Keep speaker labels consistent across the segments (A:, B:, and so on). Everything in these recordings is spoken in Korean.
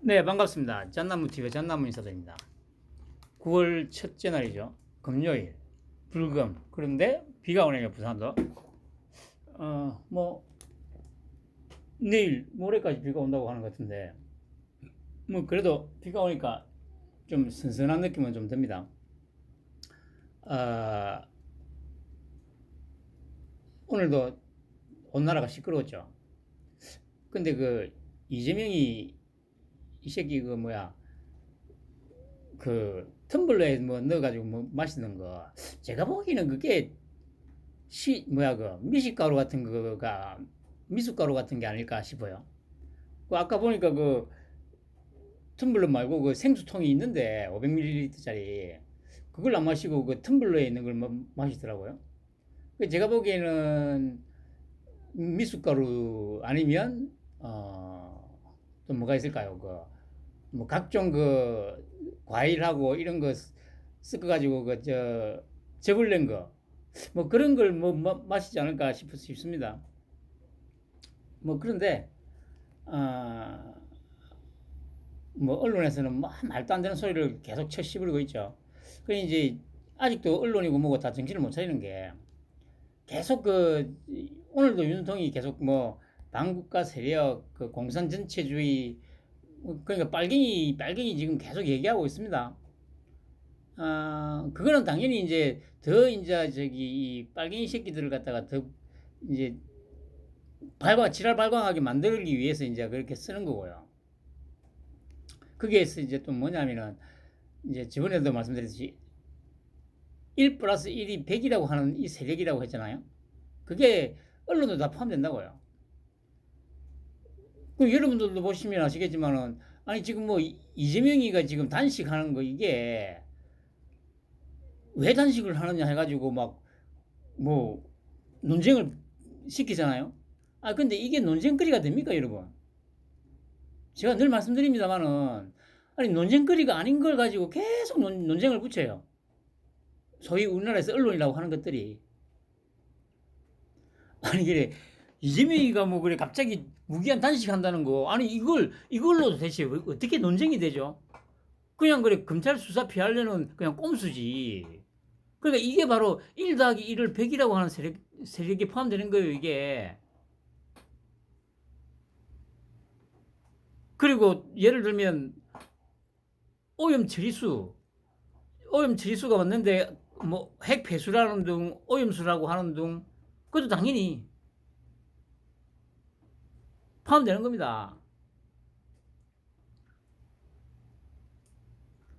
A: 네, 반갑습니다. 잣나무TV 잣나무 인사드립니다. 9월 첫째 날이죠. 금요일, 불금. 그런데 비가 오네요, 부산도. 뭐, 내일, 모레까지 비가 온다고 하는 것 같은데, 뭐, 그래도 비가 오니까 좀 선선한 느낌은 좀 듭니다. 어, 오늘도 온 나라가 시끄러웠죠. 근데 그, 이재명이, 이 새끼 그 뭐야, 그 텀블러에 뭐 넣어가지고 뭐 마시는 거 제가 보기에는 그게 뭐야 그 미숫가루 같은 거가 미숫가루 같은 게 아닐까 싶어요. 그 아까 보니까 그 텀블러 말고 그 생수통이 있는데 500ml짜리 그걸 안 마시고 그 텀블러에 있는 걸 마시더라고요. 그 제가 보기에는 미숫가루 아니면 또 뭐가 있을까요? 그 뭐 각종 그 과일하고 이런 거 섞어가지고 그 저 즙을 낸 거 뭐 그런 걸 뭐 마시지 않을까 싶습니다. 뭐 그런데 어, 뭐 언론에서는 뭐 말도 안 되는 소리를 계속 쳐씹으고 있죠. 그 이제 아직도 언론이고 뭐고 다 정신을 못 차리는 게 계속 그 오늘도 윤통이 계속 뭐 반국가 세력 그 공산 전체주의 그러니까 빨갱이 지금 계속 얘기하고 있습니다. 그거는 당연히 이제 더 이제 저기 이 빨갱이 새끼들을 갖다가 더 이제 지랄 발광하게 만들기 위해서 이제 그렇게 쓰는 거고요. 그게 이제 또 뭐냐면은 이제 저번에도 말씀드렸듯이 1 플러스 1이 100이라고 하는 이 세력이라고 했잖아요. 그게 언론도 다 포함된다고요. 그 여러분들도 보시면 아시겠지만은 아니 지금 뭐 이재명이가 지금 단식하는 거 이게 왜 단식을 하느냐 해가지고 막 뭐 논쟁을 시키잖아요. 근데 이게 논쟁거리가 됩니까, 여러분? 제가 늘 말씀드립니다만은 아니 논쟁거리가 아닌 걸 가지고 계속 논쟁을 붙여요. 소위 우리나라에서 언론이라고 하는 것들이 아니 그래 이재명이가 뭐 그래 갑자기 무기한 단식한다는 거 아니 이걸로 대체 어떻게 논쟁이 되죠? 그냥 그래 검찰 수사 피하려는 그냥 꼼수지. 그러니까 이게 바로 1 더하기 1을 100이라고 하는 세력이 포함되는 거예요, 이게. 그리고 예를 들면 오염 처리수가 왔는데 뭐 핵폐수라는 둥, 오염수라고 하는 둥, 그것도 당연히 포함되는 겁니다.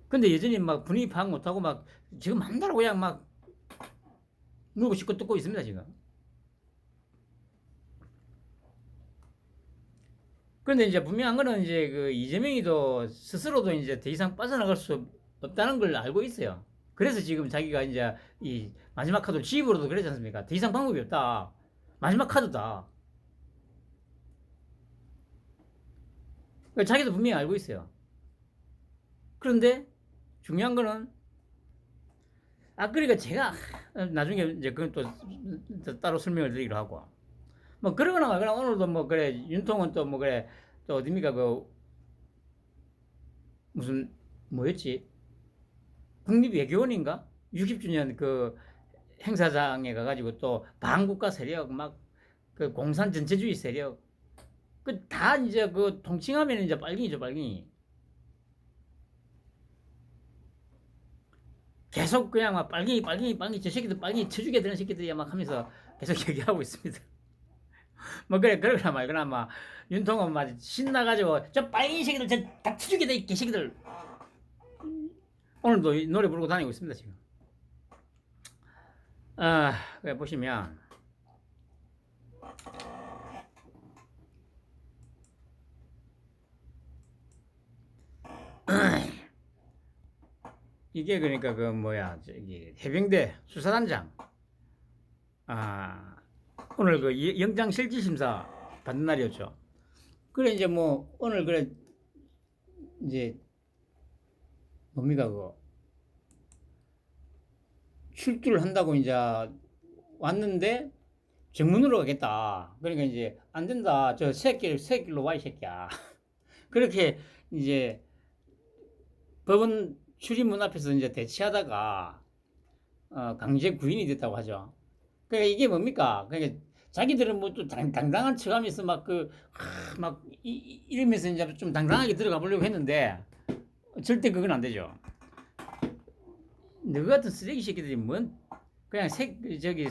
A: 근데 여전히 막 분위기 파악 못하고 막 지금 만나라고 그냥 막 물고 씻고 뜯고 있습니다, 지금. 그런데 이제 분명한 거는 이제 그 이재명이도 스스로도 이제 더 이상 빠져나갈 수 없다는 걸 알고 있어요. 그래서 지금 자기가 이제 이 마지막 카드를 지입으로도 그랬지 않습니까? 더 이상 방법이 없다. 마지막 카드다. 자기도 분명히 알고 있어요. 그런데 중요한 거는 그러니까 제가 나중에 이제 그건 또 따로 설명을 드리기로 하고 뭐 그러거나 말거나 오늘도 뭐 그래 윤통은 또 뭐 그래 또 어딥니까 그 무슨 뭐였지 국립외교원인가 60주년 그 행사장에 가가지고 또 반국가 세력 막 그 공산 전체주의 세력 그 다 이제 그 통칭하면 이제 빨갱이죠 빨갱이 계속 그냥 막 빨갱이 저 새끼들 빨갱이 쳐주게 되는 새끼들이 막 하면서 계속 얘기하고 있습니다. 뭐 그래 그러거나 말거나 막 윤통은 막 신나가지고 저 빨갱이 새끼들 다 쳐주게 돼 이 개새끼들 오늘도 노래 부르고 다니고 있습니다 지금. 그래 보시면 이게 그러니까 그 뭐야 저기 해병대 수사단장 오늘 그 영장 실질 심사 받는 날이었죠. 그래 이제 뭐 오늘 그래 이제 뭡니까 그 출두를 한다고 이제 왔는데 정문으로 가겠다. 그러니까 이제 안 된다. 저 새길로 와 이 새끼야. 그렇게 이제 법원 출입문 앞에서 이제 대치하다가 강제 구인이 됐다고 하죠. 그러니까 이게 뭡니까? 그러니까 자기들은 뭐 또 당당한 척하면서 막 이러면서 이제 좀 당당하게 들어가 보려고 했는데 절대 그건 안 되죠. 너 같은 쓰레기 새끼들이 뭔 그냥 저기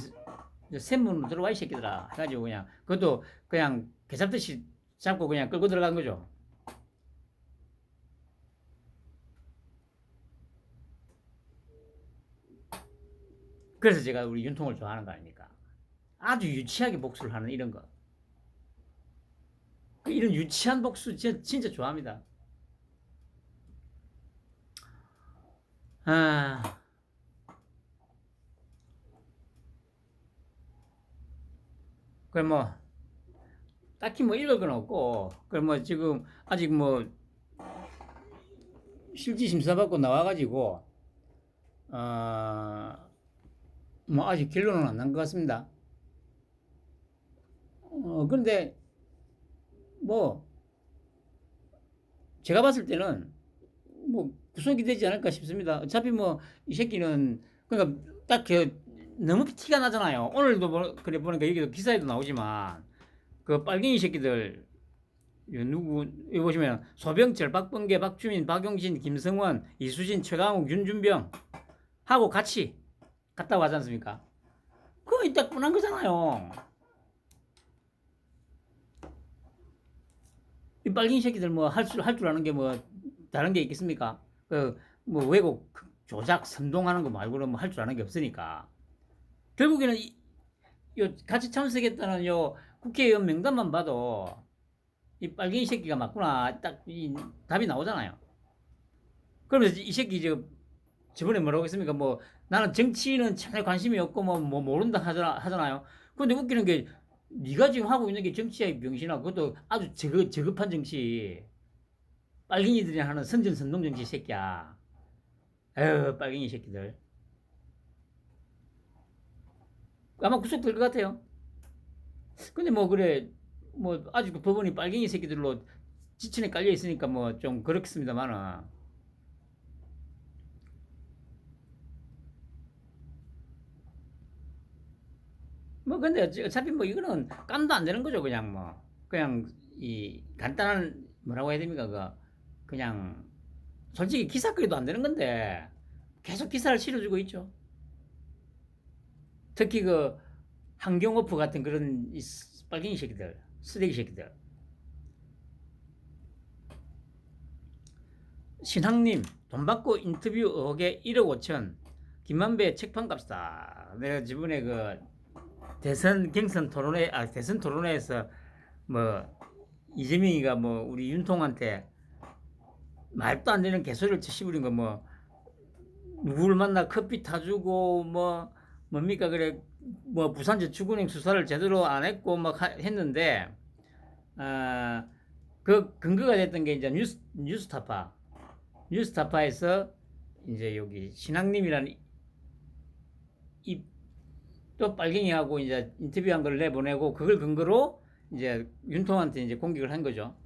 A: 샘문으로 들어와 이 새끼들아 해가지고 그냥 그것도 그냥 개잡듯이 잡고 그냥 끌고 들어간 거죠. 그래서 제가 우리 윤통을 좋아하는 거 아닙니까? 아주 유치하게 복수를 하는 이런 거. 이런 유치한 복수 진짜 좋아합니다. 아, 그래 뭐 딱히 뭐 읽을 건 없고, 그래 뭐 지금 아직 뭐 실질 심사 받고 나와가지고 뭐 아직 결론은 안 난 것 같습니다. 그런데 뭐 제가 봤을 때는 뭐 구속이 되지 않을까 싶습니다. 어차피 뭐 이 새끼는 그러니까 딱 너무 티가 나잖아요. 오늘도 그래 보니까 여기도 기사에도 나오지만 그 빨갱이 새끼들 누구 여기 보시면 소병철, 박범계, 박주민, 박용진, 김성원, 이수진, 최강욱, 윤준병 하고 같이 갔다고 하지 않습니까? 그거 이따 뻔한 거잖아요. 이 빨갱이 새끼들 뭐 할 줄 아는 게 뭐 다른 게 있겠습니까? 그 뭐 왜곡, 조작, 선동하는 거 말고는 뭐 할 줄 아는 게 없으니까. 결국에는 요 같이 참석했다는 요 국회의원 명단만 봐도 이 빨갱이 새끼가 맞구나 딱 이 답이 나오잖아요. 그러면서 이 새끼 저번에 뭐라고 했습니까? 뭐 나는 정치는 전혀 관심이 없고 뭐 모른다 하잖아요. 근데 웃기는 게 네가 지금 하고 있는 게 정치야 병신아. 그것도 아주 저급한 정치. 빨갱이들이 하는 선전선동 정치 새끼야. 에휴 빨갱이 새끼들. 아마 구속될 것 같아요. 근데 뭐 그래 뭐 아직 그 법원이 빨갱이 새끼들로 지천에 깔려 있으니까 뭐 좀 그렇습니다만은 뭐 근데 어차피 뭐 이거는 깜도 안 되는 거죠. 그냥 뭐 그냥 이 간단한 뭐라고 해야 됩니까? 그냥 솔직히 기사거리도 안 되는 건데 계속 기사를 실어주고 있죠. 특히 그 한경오프 같은 그런 빨갱이 새끼들, 쓰레기 새끼들. 신학님 돈 받고 인터뷰 의혹에 1억 5천 김만배 책판 값이다. 내가 저번에 그 대선 토론회에서 뭐 이재명이가 뭐 우리 윤통한테 말도 안 되는 개소리를 치시부린 거 뭐 누구를 만나 커피 타주고 뭐 뭡니까 그래 뭐 부산저축은행 수사를 제대로 안 했고 막 했는데 그 근거가 됐던 게 이제 뉴스타파에서 이제 여기 신학님이라는 또 빨갱이하고 이제 인터뷰한 걸 내보내고 그걸 근거로 이제 윤통한테 이제 공격을 한 거죠.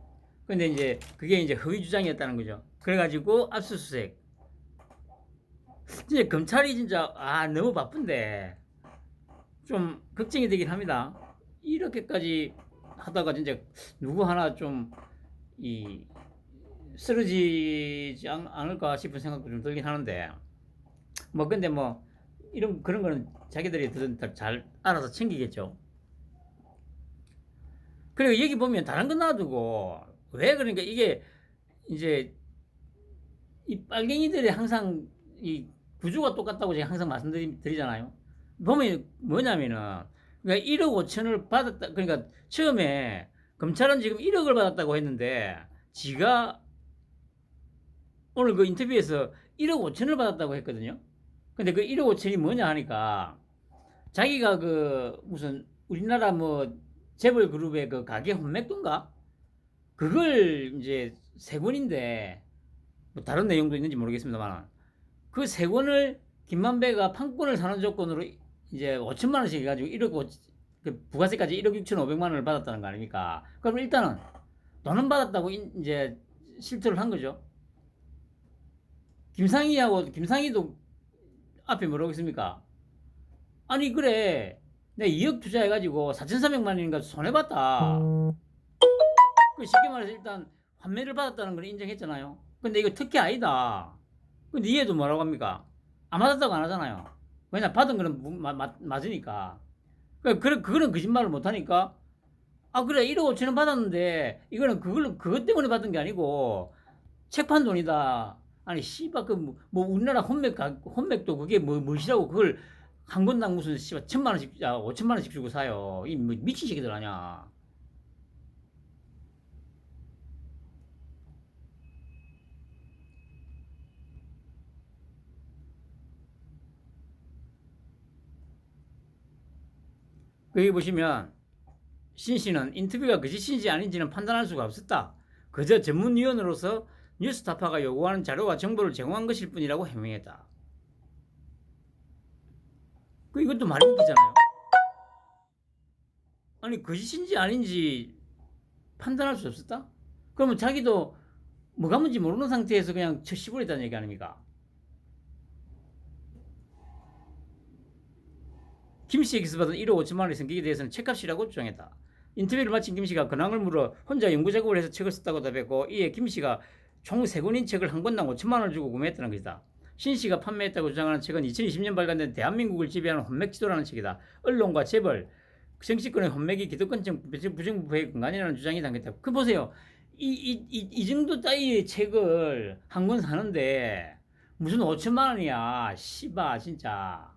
A: 근데 이제 그게 이제 허위 주장이었다는 거죠. 그래가지고 압수수색. 진짜 검찰이 진짜 너무 바쁜데 좀 걱정이 되긴 합니다. 이렇게까지 하다가 진짜 누구 하나 좀 이 쓰러지지 않을까 싶은 생각도 좀 들긴 하는데 뭐 근데 뭐 이런 그런 거는 자기들이 잘 알아서 챙기겠죠. 그리고 여기 보면 다른 건 놔두고 왜 그러니까 이게 이제 이 빨갱이들이 항상 이 구조가 똑같다고 제가 항상 말씀드리잖아요. 보면 뭐냐면은 그러니까 1억 5천을 받았다. 그러니까 처음에 검찰은 지금 1억을 받았다고 했는데 지가 오늘 그 인터뷰에서 1억 5천을 받았다고 했거든요. 근데 그 1억 5천이 뭐냐 하니까 자기가 그 무슨 우리나라 뭐 재벌 그룹의 그 가게 혼맥돈가 그걸 이제 세 권인데 뭐 다른 내용도 있는지 모르겠습니다만 그 세 권을 김만배가 판권을 사는 조건으로 이제 5천만 원씩 해가지고 1억 5, 그 부가세까지 1억 6천 5백만 원을 받았다는 거 아닙니까? 그럼 일단은 돈은 받았다고 이제 실토를 한 거죠. 김상희도 앞에 뭐라고 했습니까? 아니 그래 내가 2억 투자해가지고 4,300만 원인가 손해봤다. 그 쉽게 말해서 일단 환매를 받았다는 걸 인정했잖아요. 근데 이거 특혜 아니다. 근데 이해도 뭐라고 합니까? 안 받았다고 안 하잖아요. 왜냐 받은 거는 맞으니까. 그거는 거짓말을 못하니까 아 그래 1억 5천 원 받았는데 이거는 그것 때문에 받은 게 아니고 책판 돈이다. 아니 씨발 뭐 우리나라 혼맥도 그게 뭐시라고 그걸 한 건당 무슨 씨발 1,000만 원씩 5천만 원씩 주고 사요. 이 뭐 미친 새끼들 아냐. 여기 보시면 신 씨는 인터뷰가 거짓인지 아닌지는 판단할 수가 없었다. 그저 전문위원으로서 뉴스타파가 요구하는 자료와 정보를 제공한 것일 뿐이라고 해명했다. 이것도 말이 웃기잖아요. 아니 거짓인지 아닌지 판단할 수 없었다? 그러면 자기도 뭐가 뭔지 모르는 상태에서 그냥 쳐씹어버렸다는 얘기 아닙니까? 김 씨에게서 받은 1억 5천만 원의 성격에 대해서는 책값이라고 주장했다. 인터뷰를 마친 김 씨가 근황을 물어 혼자 연구 작업을 해서 책을 썼다고 답했고 이에 김 씨가 총 3권인 책을 한 권당 5천만 원을 주고 구매했다는 것이다. 신 씨가 판매했다고 주장하는 책은 2020년 발간된 대한민국을 지배하는 혼맥지도라는 책이다. 언론과 재벌, 정치권의 혼맥이 기득권적 부정부패의 근간이라는 주장이 담겼다. 그 보세요. 이 정도 따위의 책을 한 권 사는데 무슨 5천만 원이야. 씨바 진짜.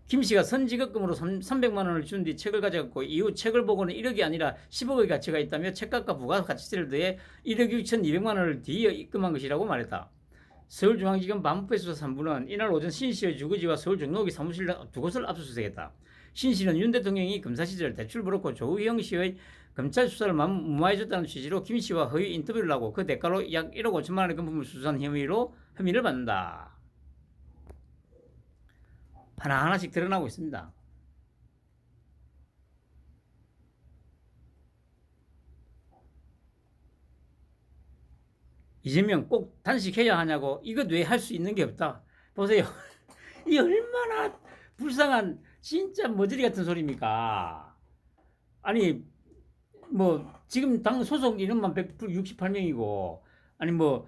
A: 김 씨가 선지급금으로 300만 원을 준 뒤 책을 가져갔고 이후 책을 보고는 1억이 아니라 10억의 가치가 있다며 책값과 부가가치세를 더해 1억 6,200만 원을 뒤이어 입금한 것이라고 말했다. 서울중앙지검 반부패수사 3부는 이날 오전 신 씨의 주거지와 서울 종로구 사무실 두 곳을 압수수색했다. 신 씨는 윤 대통령이 검사 시절 대출 브로커 조우형 씨의 검찰 수사를 무마해줬다는 취지로 김 씨와 허위 인터뷰를 하고 그 대가로 약 1억 5천만 원의 금품을 수수한 혐의를 받는다. 하나하나씩 드러나고 있습니다. 이재명 꼭 단식해야 하냐고 이것 왜 할 수 있는 게 없다. 보세요. 이 얼마나 불쌍한 진짜 머저리 같은 소리입니까? 아니 뭐 지금 당 소속 인원만 168명이고 아니 뭐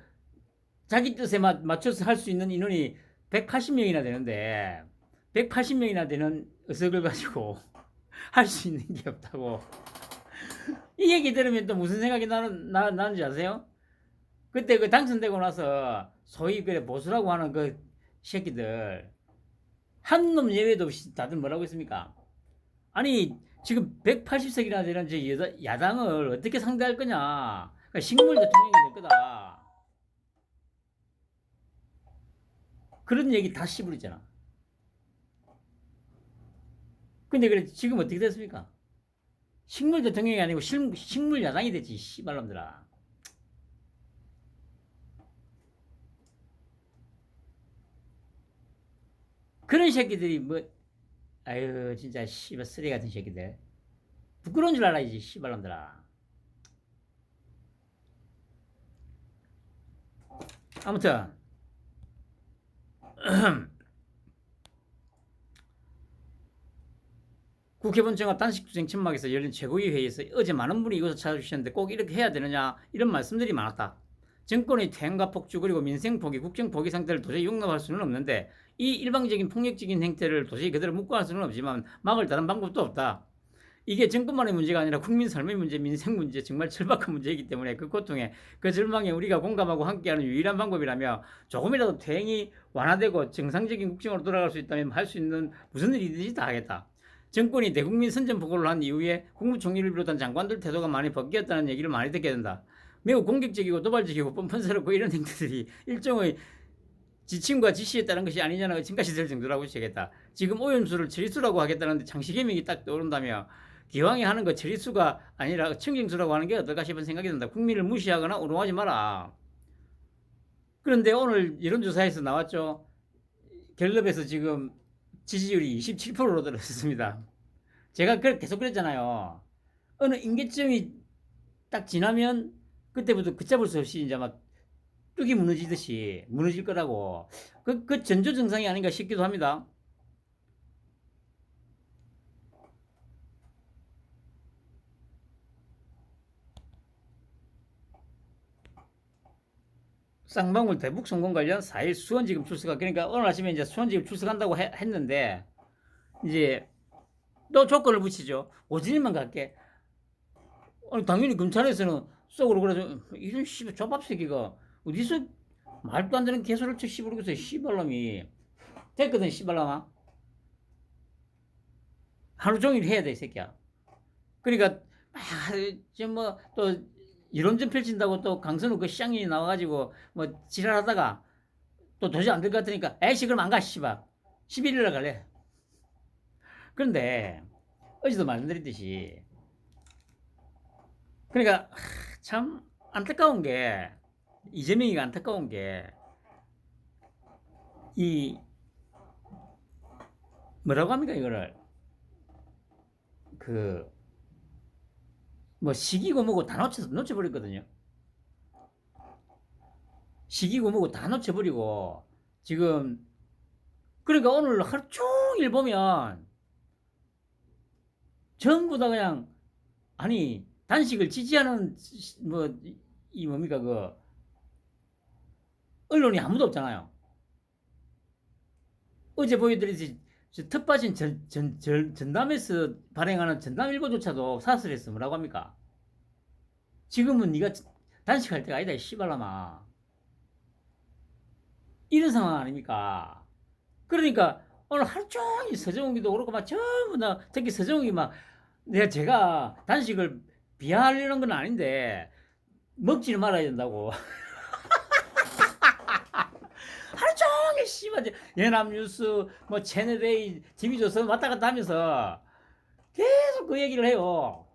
A: 자기 뜻에 맞춰서 할 수 있는 인원이 180명이나 되는데 180명이나 되는 의석을 가지고 할 수 있는 게 없다고. 이 얘기 들으면 또 무슨 생각이 나는지 아세요? 그때 그 당선되고 나서 소위 그래 보수라고 하는 그 새끼들 한 놈 예외도 없이 다들 뭐라고 했습니까? 아니 지금 180석이나 되는 저 야당을 어떻게 상대할 거냐? 그러니까 식물 대통령이 될 거다. 그런 얘기 다 씹어버렸잖아. 근데 그래 지금 어떻게 됐습니까? 식물 대통령이 아니고 식물 야당이 됐지 씨발놈들아. 그런 새끼들이 뭐 아유 진짜 씨발 쓰레기 같은 새끼들 부끄러운 줄 알아야지 씨발놈들아. 아무튼 국회 본청과 단식투쟁 천막에서 열린 최고위 회의에서 어제 많은 분이 이것을 찾아주셨는데 꼭 이렇게 해야 되느냐 이런 말씀들이 많았다. 정권의 퇴행과 폭주 그리고 민생 포기, 국정 포기 상태를 도저히 용납할 수는 없는데 이 일방적인 폭력적인 행태를 도저히 그대로 묵과할 수는 없지만 막을 다른 방법도 없다. 이게 정권만의 문제가 아니라 국민 삶의 문제, 민생 문제, 정말 절박한 문제이기 때문에 그 고통에 그 절망에 우리가 공감하고 함께하는 유일한 방법이라며 조금이라도 퇴행이 완화되고 정상적인 국정으로 돌아갈 수 있다면 할 수 있는 무슨 일이든지 다 하겠다. 정권이 대국민 선전포고를 한 이후에 국무총리를 비롯한 장관들 태도가 많이 바뀌었다는 얘기를 많이 듣게 된다. 매우 공격적이고 도발적이고 뻔뻔스럽고 이런 행태들이 일종의 지침과 지시에 따른 것이 아니냐는 의심까지 들 정도라고 지겠다. 지금 오염수를 처리수라고 하겠다는데 장시개명이 딱 떠오른다며 기왕에 하는 거 처리수가 아니라 청정수라고 하는 게 어떨까 싶은 생각이 든다. 국민을 무시하거나 우롱하지 마라. 그런데 오늘 여론조사에서 나왔죠. 갤럽에서 지금 지지율이 27%로 들어섰습니다. 제가 계속 그랬잖아요. 어느 임계점이 딱 지나면 그때부터 걷잡을 수 없이 이제 막 뚝이 무너지듯이 무너질 거라고. 그 전조 증상이 아닌가 싶기도 합니다. 쌍방울 대북 성공 관련 4일 수원지검 출석하. 그러니까 오늘 아침에 이제 수원지검 출석한다고 했는데 이제 또 조건을 붙이죠. 오진이만 갈게. 아니 당연히 검찰에서는 쏘으로 그래서 이런 씨발 조밥 새끼가 어디서 말도 안 되는 개소리를 쳐 씨부르겠어 씨발놈이. 됐거든 씨발놈아. 하루 종일 해야 돼 이 새끼야. 그러니까 지금 뭐 또 이론전 펼친다고 또 강선우 그 쌍년이 나와가지고 뭐 지랄하다가 또 도저히 안 될 것 같으니까 에이씨 그럼 안 가 씨발 11일날 갈래. 그런데 어제도 말씀드렸듯이 그러니까 참 안타까운 게 이재명이가 안타까운 게 이 뭐라고 합니까 이거를 그 뭐 시기고 뭐고 다 놓쳐버렸거든요. 시기고 뭐고 다 놓쳐버리고 지금 그러니까 오늘 하루 종일 보면 전부 다 그냥 아니 단식을 지지하는 뭐 이 뭡니까 그 언론이 아무도 없잖아요. 어제 보여드렸지 텃밭인 전남에서 발행하는 전남일보조차도 사설했어. 뭐라고 합니까? 지금은 네가 단식할 때가 아니다 이 씨발라마. 이런 상황 아닙니까? 그러니까 오늘 하루 종일 서정욱이도 그렇고 막 전부 다 특히 서정욱이 막 제가 단식을 비하하려는 건 아닌데 먹지는 말아야 된다고. 하루 종일 씨발 연합뉴스 뭐 채널A TV조선 왔다 갔다 하면서 계속 그 얘기를 해요.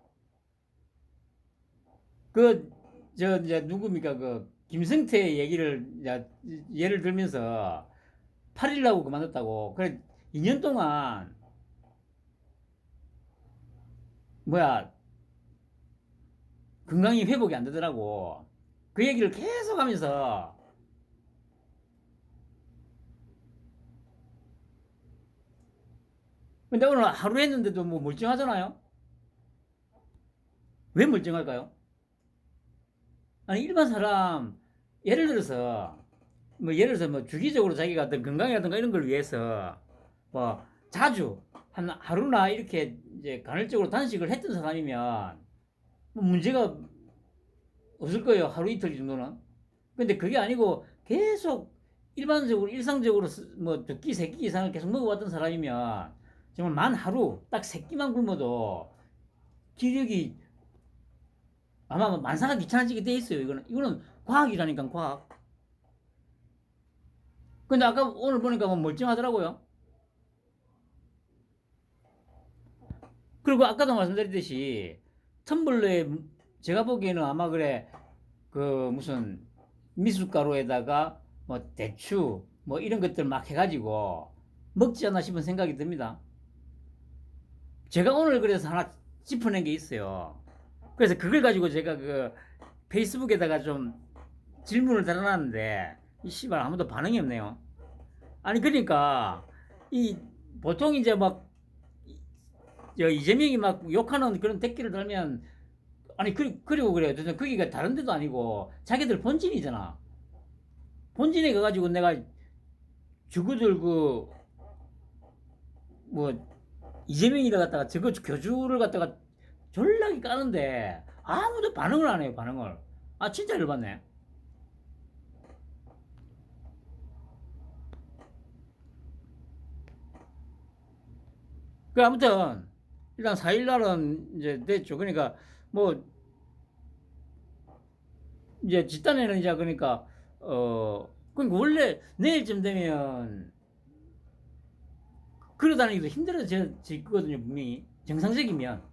A: 그 저 이제 누굽니까 그 김성태 얘기를 예를 들면서 8일라고 그만뒀다고. 그래 2년 동안 뭐야 건강이 회복이 안 되더라고. 그 얘기를 계속 하면서 근데 오늘 하루 했는데도 뭐 멀쩡하잖아요. 왜 멀쩡할까요? 아니 일반 사람 예를 들어서 뭐 주기적으로 자기가 어떤 건강이라든가 이런 걸 위해서 뭐 자주 한 하루나 이렇게 이제 간헐적으로 단식을 했던 사람이면 뭐 문제가 없을 거예요. 하루 이틀 정도는. 근데 그게 아니고 계속 일반적으로 일상적으로 뭐 두 끼, 세 끼 이상을 계속 먹어왔던 사람이면 정말 만 하루 딱 세 끼만 굶어도 기력이 아마 만사가 귀찮아지게 돼 있어요. 이거는 과학이라니까 과학. 근데 아까 오늘 보니까 뭐 멀쩡하더라고요. 그리고 아까도 말씀드렸듯이 텀블러에 제가 보기에는 아마 그래 그 무슨 미숫가루에다가 뭐 대추 뭐 이런 것들 막 해가지고 먹지 않나 싶은 생각이 듭니다. 제가 오늘 그래서 하나 짚어낸 게 있어요. 그래서 그걸 가지고 제가 그 페이스북에다가 좀 질문을 달아놨는데 이 씨발 아무도 반응이 없네요. 아니 그러니까 이 보통 이제 막 이재명이 막 욕하는 그런 댓글을 달면 아니 그리고 그래요. 거기가 다른 데도 아니고 자기들 본진이잖아. 본진에 가가지고 내가 주구들 그 뭐 이재명이라 갖다가 저거 교주를 갖다가 졸라게 까는데 아무도 반응을 안 해요. 반응을. 아 진짜 열받네. 그 아무튼 일단 4일날은 이제 됐죠. 그러니까 뭐 이제 집단에는 이제 그러니까 그러니까 원래 내일쯤 되면 걸어다니기도 힘들어지거든요. 분명히 정상적이면.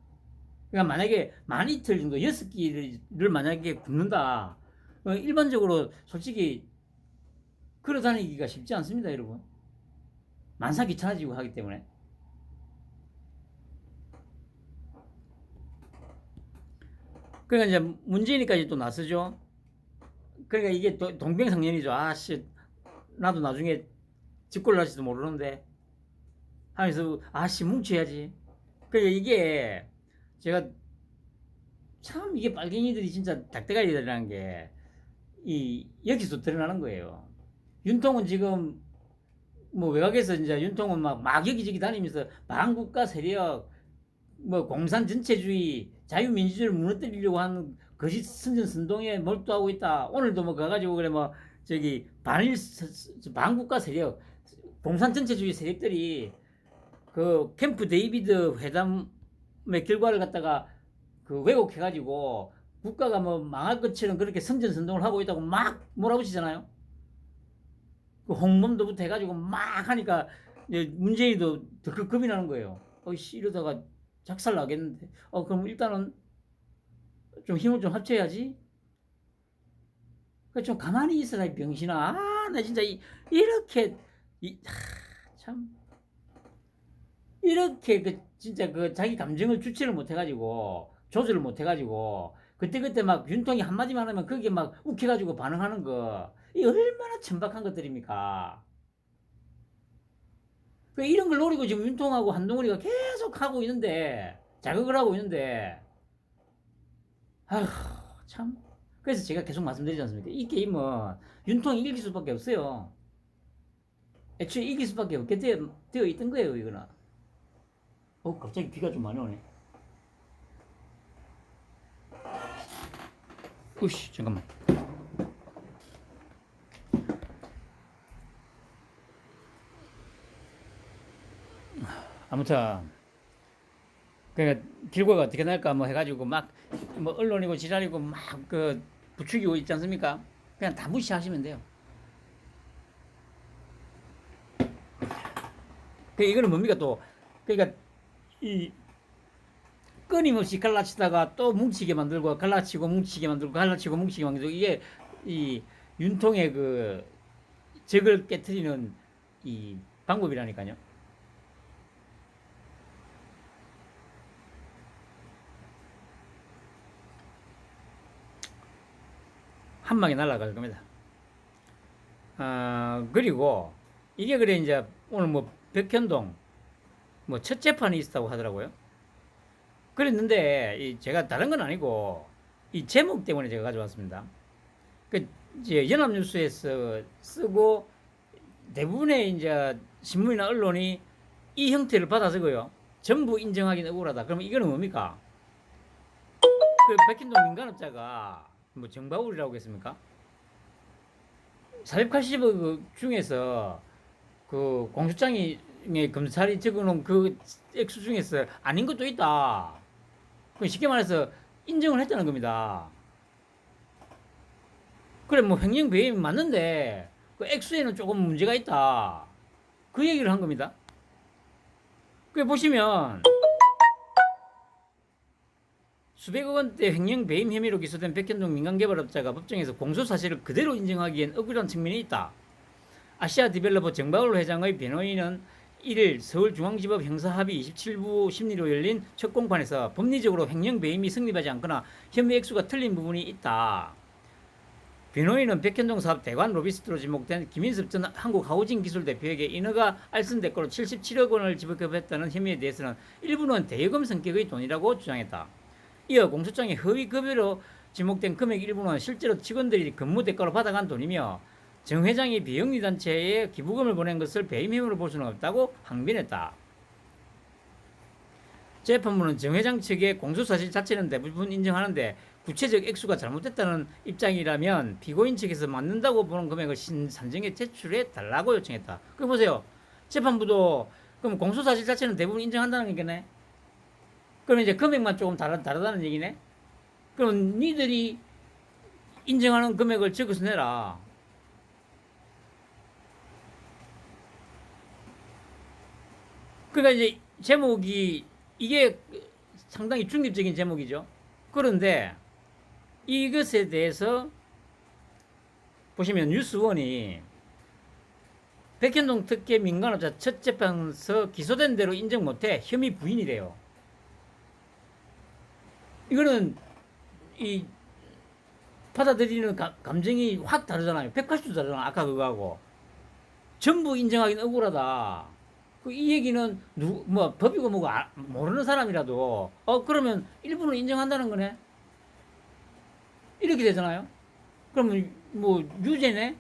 A: 그러니까 만약에 만 이틀 정도 6끼를 만약에 굶는다. 일반적으로 솔직히 걸어다니기가 쉽지 않습니다, 여러분. 만사 귀찮아지고 하기 때문에. 그러니까 이제 문재인이까지 또 나서죠. 그러니까 이게 동병상련이죠. 아씨, 나도 나중에 집골 날지도 모르는데 하면서 아씨 뭉쳐야지. 그러니까 이게 제가 참 이게 빨갱이들이 진짜 닭대가리들이라는 게 이 여기서 드러나는 거예요. 윤통은 지금 뭐 외곽에서 이제 윤통은 막 여기저기 다니면서 반국가 세력, 뭐 공산 전체주의, 자유민주주의를 무너뜨리려고 하는 거짓 선전선동에 몰두하고 있다. 오늘도 뭐 가가지고 그래 뭐 저기 반국가 세력, 공산 전체주의 세력들이 그 캠프 데이비드 회담의 결과를 갖다가 그 왜곡해가지고 국가가 뭐 망할 것처럼 그렇게 선전선동을 하고 있다고 막 몰아붙이잖아요. 그 홍범도부터 해가지고 막 하니까 이제 문재인도 더 겁이 나는 거예요. 어이씨 이러다가 작살 나겠는데. 그럼 일단은 좀 힘을 좀 합쳐야지. 좀 가만히 있어라 이 병신아. 나 진짜 이렇게 참 이렇게 진짜 자기 감정을 주체를 못 해가지고 조절을 못 해가지고 그때 막 윤통이 한마디만 하면 그게 막 욱해가지고 반응하는 거, 이 얼마나 천박한 것들입니까? 이런 걸 노리고 지금 윤통하고 한동훈이가 계속 하고 있는데, 자극을 하고 있는데, 아휴 참. 그래서 제가 계속 말씀드리지 않습니까? 이 게임은 윤통이 이길 수밖에 없어요. 애초에 이길 수밖에 없게 되어 있던 거예요, 이거는. 갑자기 비가 좀 많이 오네. 으씨, 잠깐만. 아무튼 그러니까 결과가 어떻게 날까 뭐 해가지고 막 뭐 언론이고 지랄이고 막 부추기고 있지 않습니까? 그냥 다 무시하시면 돼요. 이거는 뭡니까 또? 그러니까 이 끊임없이 갈라치다가 또 뭉치게 만들고 갈라치고 뭉치게 만들고 갈라치고 뭉치게 만들고, 이게 이 윤통의 그 적을 깨트리는 이 방법이라니까요. 한 방에 날아갈 겁니다. 그리고 이게 그래 이제 오늘 뭐 백현동 뭐 첫 재판이 있었다고 하더라고요. 그랬는데 제가 다른 건 아니고 이 제목 때문에 제가 가져왔습니다. 이제 연합뉴스에서 쓰고 대부분의 이제 신문이나 언론이 이 형태를 받아서고요. 전부 인정하기는 억울하다. 그러면 이거는 뭡니까? 백현동 민간업자가 뭐 정바울이라고 했습니까? 480억 중에서 그 공소장에 검찰이 적어놓은 그 액수 중에서 아닌 것도 있다. 쉽게 말해서 인정을 했다는 겁니다. 그래 뭐 횡령 배임이 맞는데 그 액수에는 조금 문제가 있다. 그 얘기를 한 겁니다. 보시면 수백억 원대 횡령 배임 혐의로 기소된 백현동 민간개발업자가 법정에서 공소사실을 그대로 인정하기엔 억울한 측면이 있다. 아시아 디벨로퍼 정바울 회장의 변호인은 1일 서울중앙지법 형사합의 27부 심리로 열린 첫 공판에서 법리적으로 횡령 배임이 성립하지 않거나 혐의 액수가 틀린 부분이 있다. 변호인은 백현동 사업 대관 로비스트로 지목된 김인섭 전 한국하우징기술 대표에게 인허가 알선 대가로 77억 원을 지급했다는 혐의에 대해서는 일부는 대여금 성격의 돈이라고 주장했다. 이어 공소장에 허위 급여로 지목된 금액 일부는 실제로 직원들이 근무 대가로 받아간 돈이며 정 회장이 비영리단체에 기부금을 보낸 것을 배임 혐의로 볼 수는 없다고 항변했다. 재판부는 정 회장 측의 공소사실 자체는 대부분 인정하는데 구체적 액수가 잘못됐다는 입장이라면 피고인 측에서 맞는다고 보는 금액을 산정에 제출해 달라고 요청했다. 보세요. 재판부도 그럼 공소사실 자체는 대부분 인정한다는 얘기네. 그럼 이제 금액만 조금 다르다는 얘기네. 그럼 니들이 인정하는 금액을 적어서 내라. 그러니까 이제 제목이 이게 상당히 중립적인 제목이죠. 그런데 이것에 대해서 보시면 뉴스원이 백현동 특혜 민간업자 첫 재판에서 기소된 대로 인정 못해 혐의 부인이래요. 이거는 이 받아들이는 감정이 확 다르잖아요. 180도 다르잖아. 아까 그거하고. 전부 인정하기는 억울하다. 이 얘기는 뭐 법이고 뭐고 모르는 사람이라도 그러면 일부는 인정한다는 거네. 이렇게 되잖아요. 그러면 뭐 유죄네.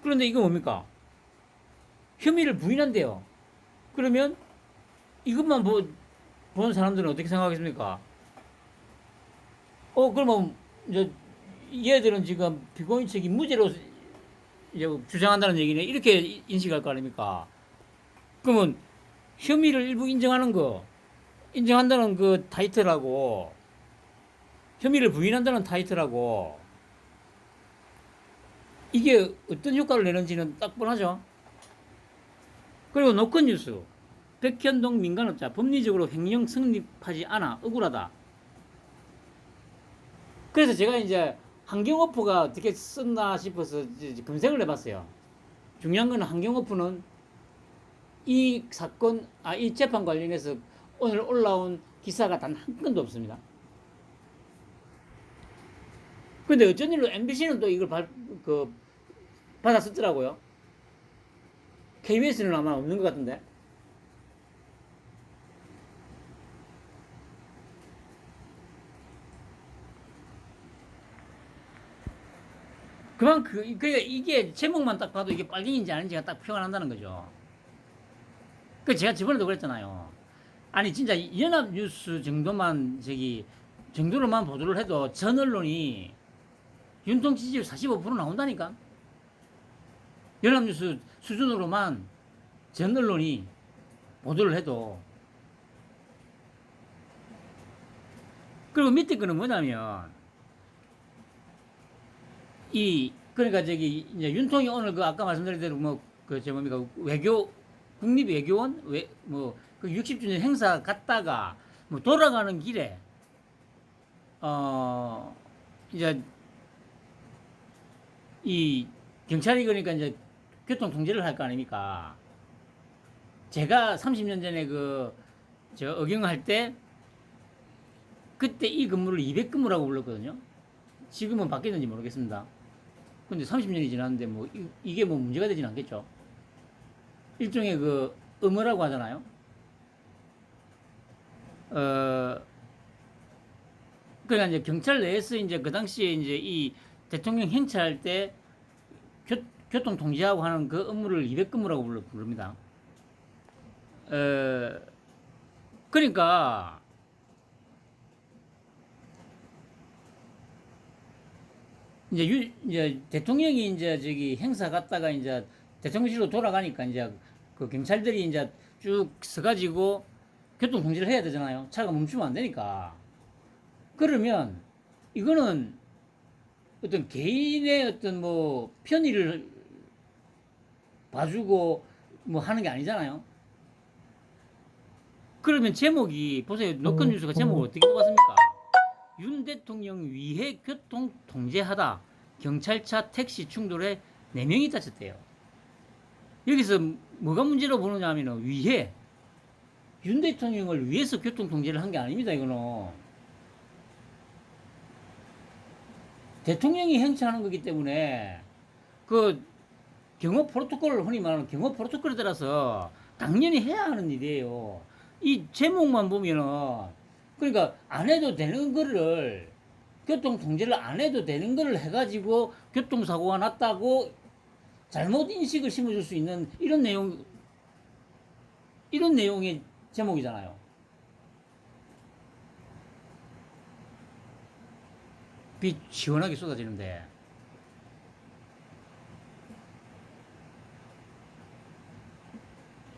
A: 그런데 이거 뭡니까? 혐의를 부인한대요. 그러면 이것만 보는 사람들은 어떻게 생각하겠습니까? 그러면 이제 얘들은 지금 피고인 측이 무죄로 이제 주장한다는 얘기네. 이렇게 인식할 거 아닙니까? 그러면 혐의를 일부 인정한다는 그 타이틀하고 혐의를 부인한다는 타이틀하고 이게 어떤 효과를 내는지는 딱 뻔하죠. 그리고 노컷 뉴스. 백현동 민간업자 법리적으로 횡령 성립하지 않아 억울하다. 그래서 제가 이제 환경어프가 어떻게 썼나 싶어서 검색을 해봤어요. 중요한 건 환경어프는 이 사건, 이 재판 관련해서 오늘 올라온 기사가 단 한 건도 없습니다. 근데 어쩐 일로 MBC는 또 이걸 받아 썼더라고요. KBS는 아마 없는 것 같은데. 그러니까 이게 제목만 딱 봐도 이게 빨갱이인지 아닌지가 딱 표가 난다는 거죠. 제가 저번에도 그랬잖아요. 아니 진짜 연합뉴스 정도로만 보도를 해도 전 언론이 윤통 지지율 45% 나온다니까. 연합뉴스 수준으로만 전 언론이 보도를 해도. 그리고 밑에 거는 뭐냐면 그러니까 이제 윤통이 오늘 아까 말씀드린 대로 뭡니까 국립외교원 그 60주년 행사 갔다가 돌아가는 길에 이제 이 경찰이 그러니까 이제 교통 통제를 할 거 아닙니까? 제가 30년 전에 어경할 때 그때 이 근무를 200근무라고 불렀거든요. 지금은 바뀌었는지 모르겠습니다. 근데 30년이 지났는데 이게 문제가 되진 않겠죠. 일종의 의무라고 하잖아요. 그러니까 이제 경찰 내에서 이제 그 당시에 이제 이 대통령 행차할 때 교통 통제하고 하는 그 업무를 200근무라고 부릅니다. 그러니까 이제 대통령이 이제 행사 갔다가 이제 대통령실로 돌아가니까 이제 그 경찰들이 이제 쭉 서가지고 교통 통제를 해야 되잖아요. 차가 멈추면 안 되니까. 그러면 이거는 어떤 개인의 어떤 편의를 봐주고 하는 게 아니잖아요. 그러면 제목이 보세요. 노컷 뉴스가 제목을 어떻게 뽑았습니까? 윤 대통령 위해 교통 통제하다. 경찰차 택시 충돌에 4명이 다쳤대요. 여기서 뭐가 문제로 보느냐 하면 위해 윤 대통령을 위해서 교통 통제를 한 게 아닙니다. 이거는 대통령이 행차하는 거기 때문에 경호 프로토콜을 흔히 말하는 경호 프로토콜에 따라서 당연히 해야 하는 일이에요. 이 제목만 보면은 그러니까 안 해도 되는 거를 교통 통제를 안 해도 되는 거를 해가지고 교통사고가 났다고 잘못 인식을 심어줄 수 있는 이런 내용의 제목이잖아요. 비 시원하게 쏟아지는데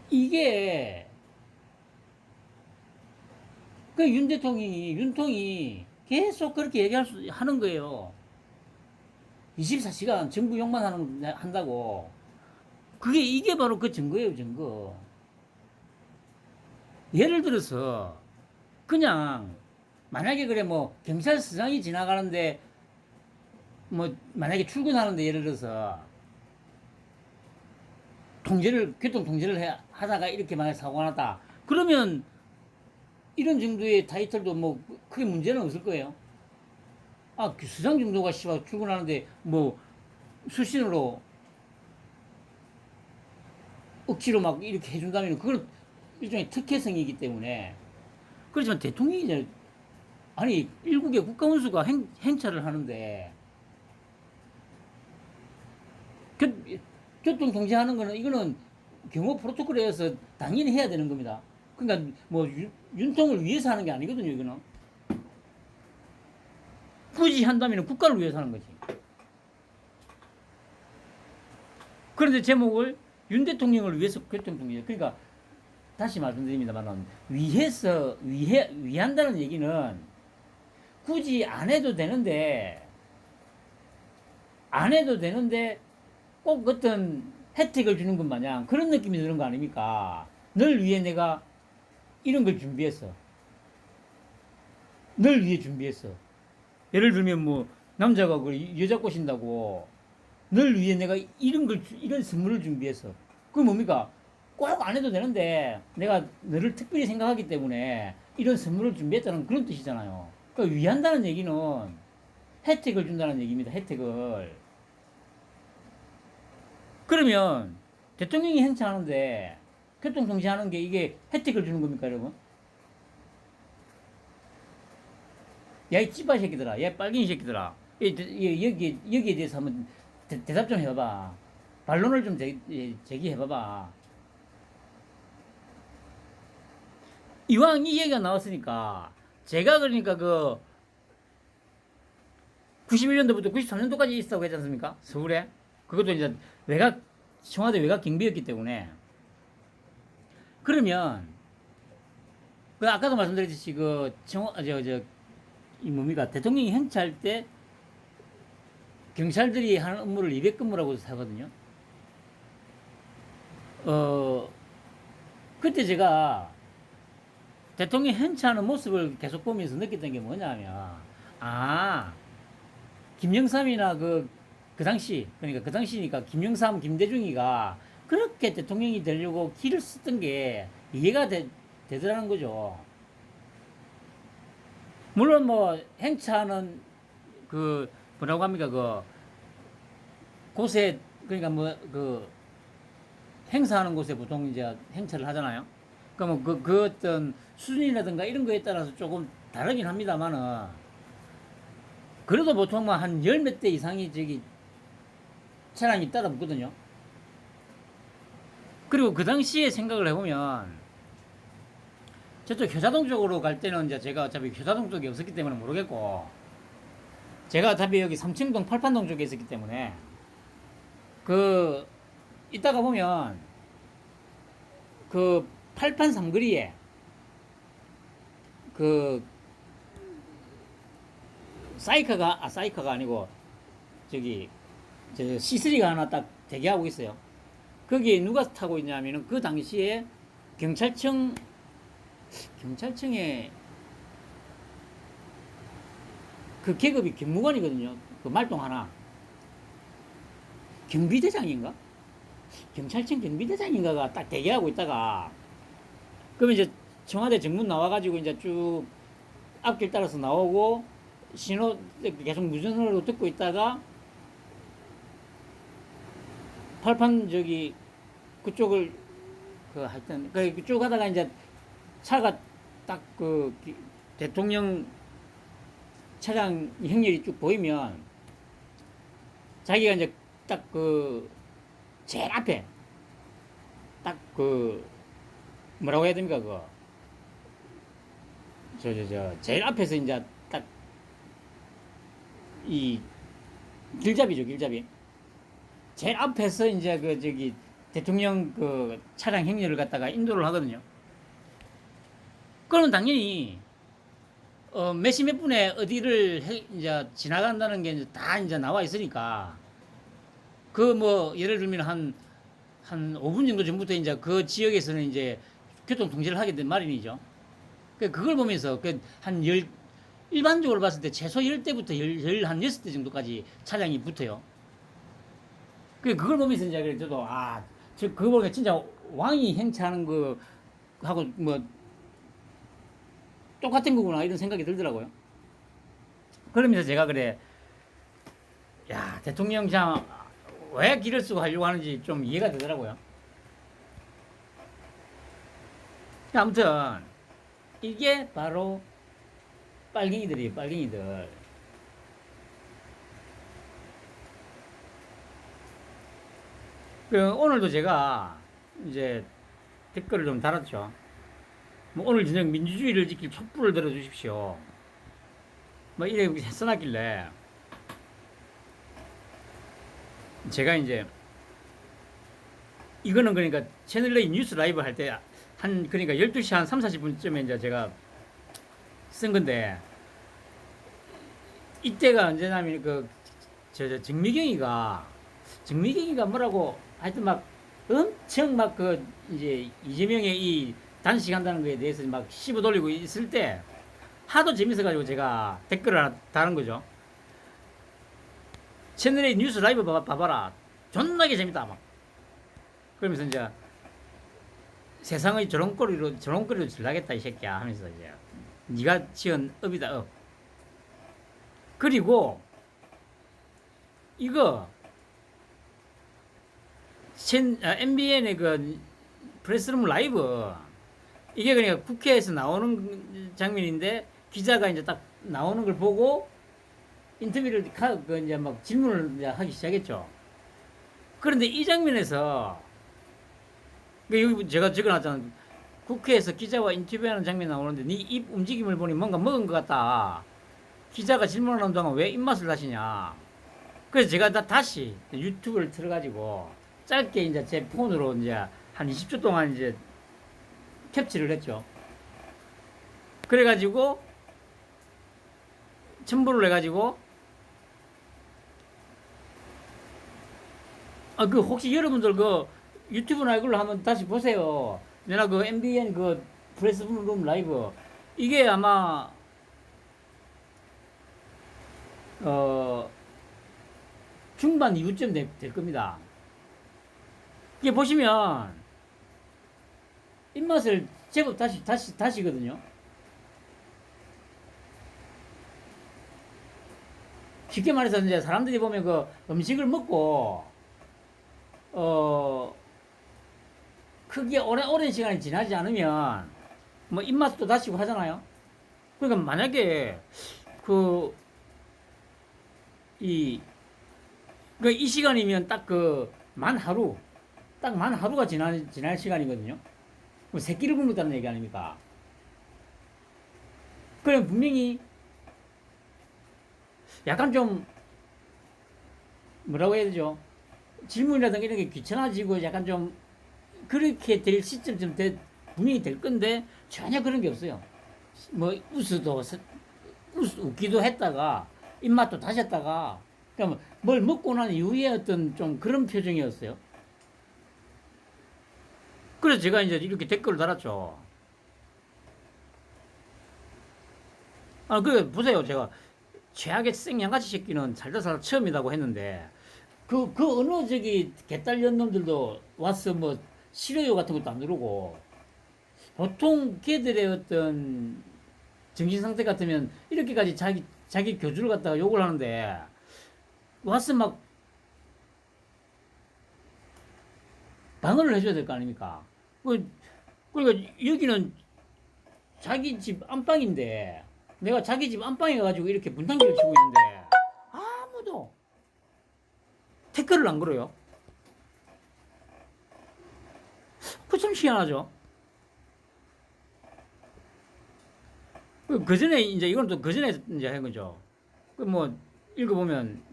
A: 이게 윤통이 계속 그렇게 하는 거예요. 24시간 정부 욕만 한다고. 이게 바로 그 증거예요, 증거. 예를 들어서, 그냥, 만약에 경찰서장이 지나가는데, 만약에 출근하는데 예를 들어서, 교통 통제를 하다가 이렇게 만약 사고가 났다. 그러면, 이런 정도의 타이틀도 크게 문제는 없을 거예요. 그 수장 정도가 씨발 출근하는데 뭐 수신으로 억지로 막 이렇게 해준다면 그건 일종의 특혜성이기 때문에. 그렇지만 대통령이 이제 아니 일국의 국가원수가 행차를 하는데 교, 교통 통제하는 거는 이거는 경호 프로토콜에 의해서 당연히 해야 되는 겁니다. 그러니까 뭐 윤통을 위해서 하는 게 아니거든요. 이거는 굳이 한다면 국가를 위해서 하는 거지. 그런데 제목을 윤 대통령을 위해서 교통 통제. 그러니까 다시 말씀드립니다만 위한다는 얘기는 굳이 안 해도 되는데 꼭 어떤 혜택을 주는 것 마냥 그런 느낌이 드는 거 아닙니까? 널 위해 내가 이런 걸 준비했어. 널 위해 준비했어. 예를 들면 뭐 남자가 그 여자 꼬신다고 널 위해 내가 이런 선물을 준비했어. 그게 뭡니까? 꼭 안 해도 되는데 내가 너를 특별히 생각하기 때문에 이런 선물을 준비했다는 그런 뜻이잖아요. 그러니까 위한다는 얘기는 혜택을 준다는 얘기입니다. 혜택을. 그러면 대통령이 행차하는데 교통통제하는 게 이게 혜택을 주는 겁니까, 여러분? 야, 이 찌바 새끼들아, 야, 빨갱이 새끼들아, 여기에 대해서 한번 대답 좀 해봐봐. 반론을 좀 제기해봐봐. 이왕 이 얘기가 나왔으니까 제가 그러니까 그 91년도부터 93년도까지 있었다고 했지 않습니까? 서울에. 그것도 이제 청와대 외곽 경비였기 때문에. 그러면 그 아까도 말씀드렸듯이 이 뭡니까? 대통령이 행차할 때 경찰들이 하는 업무를 200근무라고 하거든요. 그때 제가 대통령이 행차하는 모습을 계속 보면서 느꼈던 게 뭐냐면, 김영삼이나 그 당시, 그러니까 그 당시니까 김영삼, 김대중이가 그렇게 대통령이 되려고 길을 썼던 게 이해가 되더라는 거죠. 물론 뭐 행차하는 뭐라고 합니까? 곳에, 그러니까 행사하는 곳에 보통 이제 행차를 하잖아요. 그러면 그 어떤 수준이라든가 이런 거에 따라서 조금 다르긴 합니다만은, 그래도 보통 뭐 한 열 몇 대 이상이 차량이 따라 붙거든요. 그리고 그 당시에 생각을 해보면, 저쪽 효자동 쪽으로 갈 때는 이제 제가 어차피 효자동 쪽에 없었기 때문에 모르겠고, 제가 어차피 여기 삼청동 팔판동 쪽에 있었기 때문에, 이따가 보면, 팔판 삼거리에, 사이카가 아니고, C3가 하나 딱 대기하고 있어요. 거기에 누가 타고 있냐면은 그 당시에 경찰청에 그 계급이 경무관이거든요. 그 말동 하나. 경비대장인가? 경찰청 경비대장인가가 딱 대기하고 있다가, 그러면 이제 청와대 정문 나와가지고 이제 쭉 앞길 따라서 나오고 신호 계속 무전으로 듣고 있다가 팔판 그쪽을 하여튼 그쪽 가다가 이제 차가 딱 대통령 차량 행렬이 쭉 보이면 자기가 이제 딱 제일 앞에 딱 뭐라고 해야 됩니까? 제일 앞에서 이제 딱 이 길잡이. 제일 앞에서 이제 대통령 차량 행렬을 갖다가 인도를 하거든요. 그럼 당연히 몇시 몇 분에 어디를 이제 지나간다는 게 다 이제 나와 있으니까, 예를 들면 한 5분 정도 전부터 이제 그 지역에서는 이제 교통 통제를 하게 된 마련이죠. 그걸 보면서 일반적으로 봤을 때 최소 10대부터 한 6대 정도까지 차량이 붙어요. 그걸 보면서 이제 저도 그거 보니까 진짜 왕이 행차하는 거 하고 뭐 똑같은 거구나 이런 생각이 들더라고요. 그러면서 제가 그래, 야, 대통령상 왜 길을 쓰고 하려고 하는지 좀 이해가 되더라고요. 아무튼 이게 바로 빨갱이들이에요, 빨갱이들. 오늘도 제가 이제 댓글을 좀 달았죠. 뭐 오늘 저녁 민주주의를 지킬 촛불을 들어 주십시오. 뭐 이래 써놨길래 제가 이제 이거는 그러니까 채널A 뉴스 라이브 할 때 한 그러니까 12시 한 3, 40분쯤에 이제 제가 쓴 건데 이때가 언제냐면 정미경이가 뭐라고 하여튼 막 엄청 막 그 이제 이재명의 이 단식한다는 거에 대해서 막 씹어 돌리고 있을 때 하도 재밌어가지고 제가 댓글을 하나 다른 거죠. 채널A 뉴스 라이브 봐봐라. 존나게 재밌다 막. 그러면서 이제 세상의 저런거리로 질라겠다 이 새끼야 하면서 이제 네가 지은 업이다 업. 그리고 이거 MBN의 그 프레스룸 라이브 이게 그러니까 국회에서 나오는 장면인데 기자가 이제 딱 나오는 걸 보고 인터뷰를 이제 막 질문을 이제 하기 시작했죠. 그런데 이 장면에서 여기 제가 적어놨잖아. 국회에서 기자와 인터뷰하는 장면이 나오는데 네 입 움직임을 보니 뭔가 먹은 것 같다. 기자가 질문하는 동안 왜 입맛을 다시냐. 그래서 제가 다시 유튜브를 틀어가지고 짧게 이제 제 폰으로 이제 한 20초 동안 이제 캡처를 했죠. 그래가지고 첨부를 해가지고 그 혹시 여러분들 그 유튜브나 이걸로 한번 다시 보세요. 내가 그 MBN 그 프레스룸 라이브 이게 아마 중반 이후쯤 될 겁니다. 이게 보시면 입맛을 제법 다시거든요. 쉽게 말해서 이제 사람들이 보면 그 음식을 먹고 크게 오랜 시간이 지나지 않으면 뭐 입맛도 다시고 하잖아요. 그러니까 만약에 이 시간이면 딱 만 하루가 지날 시간이거든요. 그럼 새끼를 굶는다는 얘기 아닙니까? 그럼 분명히 약간 좀 뭐라고 해야 되죠? 질문이라든가 이런 게 귀찮아지고 약간 좀 그렇게 될 시점쯤 분명히 될 건데 전혀 그런 게 없어요. 뭐 웃기도 했다가 입맛도 다셨다가 그러니까 뭘 먹고 난 이후에 어떤 좀 그런 표정이었어요. 그래서 제가 이제 이렇게 댓글을 달았죠. 보세요. 제가 최악의 생양같이 새끼는 살다 처음이라고 했는데 그 어느 개딸년 놈들도 와서 뭐 싫어요 같은 것도 안 누르고 보통 걔들의 어떤 정신 상태 같으면 이렇게까지 자기 교주를 갖다가 욕을 하는데 와서 막 방어를 해줘야 될 거 아닙니까? 그러니까 여기는 자기 집 안방인데 내가 자기 집 안방에 가가지고 이렇게 분탕기를 치고 있는데 아무도 댓글을 안 걸어요. 그 참 희한하죠. 그 전에 이제 이건 또 그 전에 이제 한 거죠. 읽어보면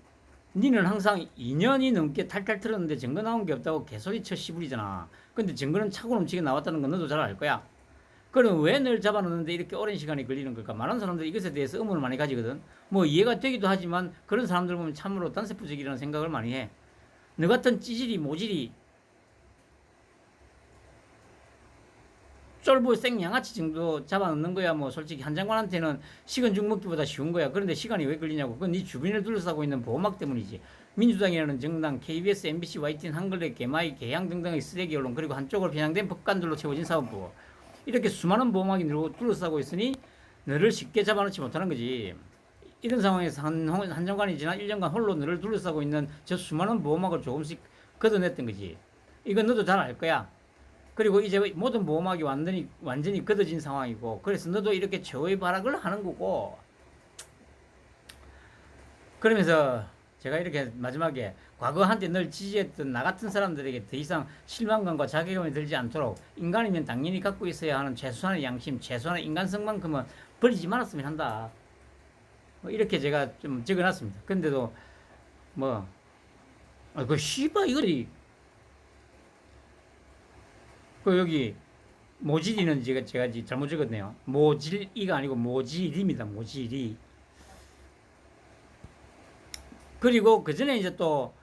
A: 니는 항상 2년이 넘게 탈탈 틀었는데 증거 나온 게 없다고 개소리쳐 씨부리잖아. 근데 증거는 차고 넘치게 나왔다는 건 너도 잘 알 거야. 그럼 왜 널 잡아놓는데 이렇게 오랜 시간이 걸리는 걸까? 많은 사람들이 이것에 대해서 의문을 많이 가지거든. 뭐 이해가 되기도 하지만 그런 사람들 보면 참으로 단세포적이라는 생각을 많이 해. 너 같은 찌질이 모질이 쫄보 생양아치 정도 잡아놓는 거야 뭐 솔직히 한 장관한테는 식은 죽 먹기보다 쉬운 거야. 그런데 시간이 왜 걸리냐고. 그건 네 주변을 둘러싸고 있는 보호막 때문이지. 민주당이라는 정당, KBS, MBC, YTN, 한글레, 개마이, 개양 등등의 쓰레기 언론 그리고 한쪽으로 편향된 법관들로 채워진 사법부 이렇게 수많은 보호막이 둘러싸고 있으니 너를 쉽게 잡아놓지 못하는 거지. 이런 상황에서 한정관이 지난 1년간 홀로 너를 둘러싸고 있는 저 수많은 보호막을 조금씩 걷어냈던 거지. 이건 너도 잘 알 거야. 그리고 이제 모든 보호막이 완전히 걷어진 상황이고, 그래서 너도 이렇게 최후의 발악을 하는 거고. 그러면서 제가 이렇게 마지막에 과거 한때 널 지지했던 나 같은 사람들에게 더 이상 실망감과 자괴감이 들지 않도록 인간이면 당연히 갖고 있어야 하는 최소한의 양심, 최소한의 인간성만큼은 버리지 말았으면 한다. 뭐 이렇게 제가 좀 적어놨습니다. 근데도 뭐, 그 씨발 이거리 그 여기 모질이는 제가 잘못 적었네요. 모질이가 아니고 모질입니다. 모질이. 그리고 그 전에 이제 또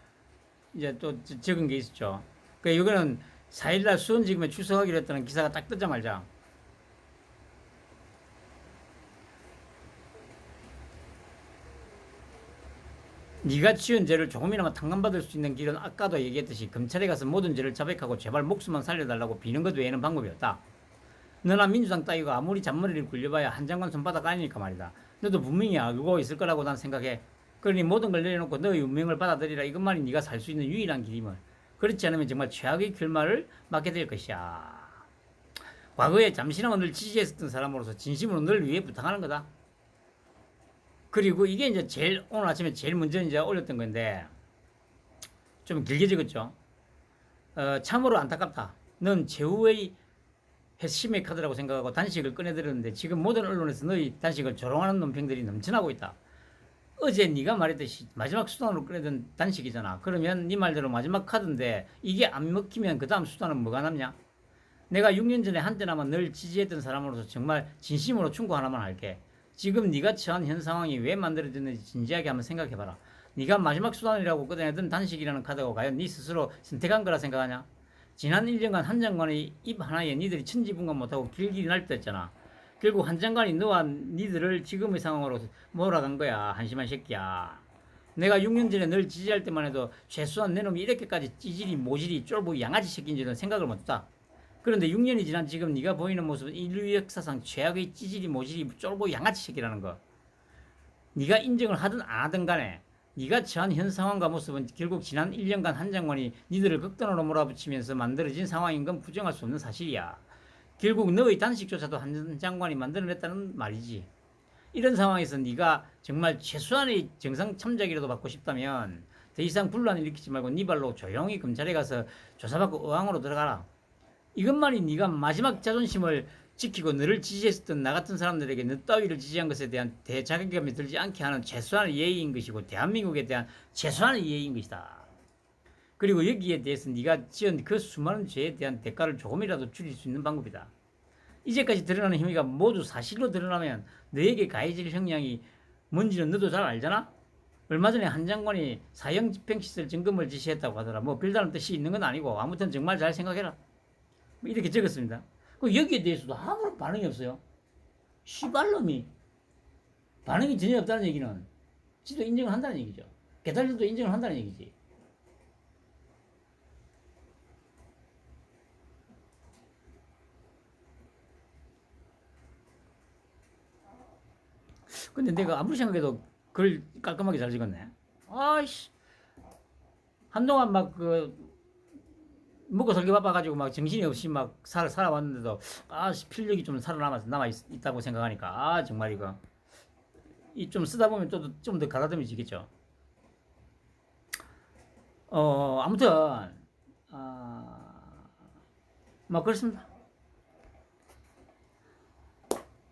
A: 적은 게 있었죠. 그 이거는 4일날 수원지검에 출석하기로 했다는 기사가 딱 뜨자마자 네가 지은 죄를 조금이나마 탕감받을 수 있는 길은 아까도 얘기했듯이 검찰에 가서 모든 죄를 자백하고 제발 목숨만 살려달라고 비는 것 외에는 방법이 없다. 너나 민주당 따위가 아무리 잔머리를 굴려봐야 한 장관 손바닥 아니니까 말이다. 너도 분명히 알고 있을 거라고 난 생각해. 그러니 모든 걸 내려놓고 너의 운명을 받아들이라. 이것만이 네가 살 수 있는 유일한 길임을. 그렇지 않으면 정말 최악의 결말을 맞게 될 것이야. 과거에 잠시나마 늘 지지했었던 사람으로서 진심으로 널 위해 부탁하는 거다. 그리고 이게 이제 오늘 아침에 제일 먼저 이제 올렸던 건데, 좀 길게 적었죠. 참으로 안타깝다. 넌 최후의 핵심의 카드라고 생각하고 단식을 꺼내들었는데 지금 모든 언론에서 너희 단식을 조롱하는 논평들이 넘쳐나고 있다. 어제 네가 말했듯이 마지막 수단으로 꺼내든 단식이잖아. 그러면 네 말대로 마지막 카드인데 이게 안 먹히면 그 다음 수단은 뭐가 남냐? 내가 6년 전에 한때나마 널 지지했던 사람으로서 정말 진심으로 충고 하나만 할게. 지금 네가 처한 현 상황이 왜 만들어졌는지 진지하게 한번 생각해봐라. 네가 마지막 수단이라고 꺼내던 단식이라는 카드가 과연 네 스스로 선택한 거라 생각하냐? 지난 1년간 한 장관의 입 하나에 니들이 천지분간 못하고 길길이 날뛰었잖아. 결국 한 장관이 너와 니들을 지금의 상황으로 몰아간 거야. 한심한 새끼야. 내가 6년 전에 널 지지할 때만 해도 최소한 내 놈이 이렇게까지 찌질이 모질이 쫄보 양아치 새끼인지는 생각을 못했다. 그런데 6년이 지난 지금 네가 보이는 모습은 인류 역사상 최악의 찌질이 모질이 쫄보 양아치 새끼라는 거. 네가 인정을 하든 안 하든 간에 네가 처한 현 상황과 모습은 결국 지난 1년간 한 장관이 니들을 극단으로 몰아붙이면서 만들어진 상황인 건 부정할 수 없는 사실이야. 결국 너의 단식조차도 한 장관이 만들어냈다는 말이지. 이런 상황에서 네가 정말 최소한의 정상 참작이라도 받고 싶다면 더 이상 분란을 일으키지 말고 네 발로 조용히 검찰에 가서 조사받고 의왕으로 들어가라. 이것만이 네가 마지막 자존심을 지키고 너를 지지했었던 나 같은 사람들에게 너 따위를 지지한 것에 대한 대자괴감이 들지 않게 하는 최소한의 예의인 것이고 대한민국에 대한 최소한의 예의인 것이다. 그리고 여기에 대해서 네가 지은 그 수많은 죄에 대한 대가를 조금이라도 줄일 수 있는 방법이다. 이제까지 드러나는 혐의가 모두 사실로 드러나면 너에게 가해질 형량이 뭔지는 너도 잘 알잖아? 얼마 전에 한 장관이 사형 집행시설 점검을 지시했다고 하더라. 뭐 별다른 뜻이 있는 건 아니고 아무튼 정말 잘 생각해라. 이렇게 적었습니다. 여기에 대해서도 아무런 반응이 없어요. 씨발놈이 반응이 전혀 없다는 얘기는 지도 인정을 한다는 얘기죠. 개달들도 인정을 한다는 얘기지. 근데 내가 아무리 생각해도 글 깔끔하게 잘 적었네. 아이씨. 한동안 먹고 살기 바빠가지고 막 정신이 없이 막 살아왔는데도 필력이 좀 남아있다고 생각하니까 정말 이거 이 좀 쓰다 보면 좀 더 가다듬어지겠죠. 아무튼 막 그렇습니다.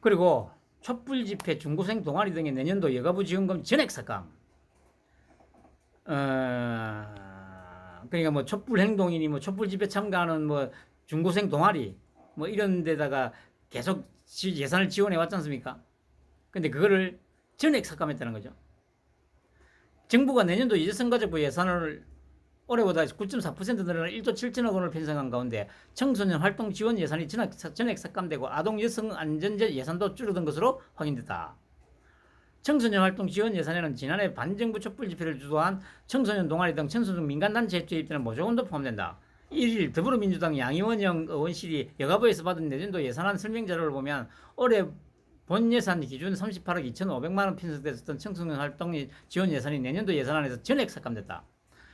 A: 그리고 촛불 집회, 중고생 동아리 등의 내년도 여가부 지원금 전액 삭감. 그러니까 뭐 촛불 행동이니 뭐 촛불 집회 참가하는 뭐 중고생 동아리 뭐 이런 데다가 계속 예산을 지원해 왔지 않습니까? 근데 그거를 전액 삭감했다는 거죠. 정부가 내년도 여성가족부 예산을 올해보다 9.4% 늘어난 1조 7천억 원을 편성한 가운데 청소년 활동 지원 예산이 전액 삭감되고 아동 여성 안전제 예산도 줄어든 것으로 확인됐다. 청소년 활동 지원 예산에는 지난해 반정부 촛불 집회를 주도한 청소년 동아리 등 청소년 민간단체에 투입되는 모조금도 포함된다. 1일 더불어민주당 양이원영 의원실이 여가부에서 받은 내년도 예산안 설명 자료를 보면 올해 본 예산 기준 38억 2,500만 원 편성됐었던 청소년 활동 지원 예산이 내년도 예산안에서 전액 삭감됐다.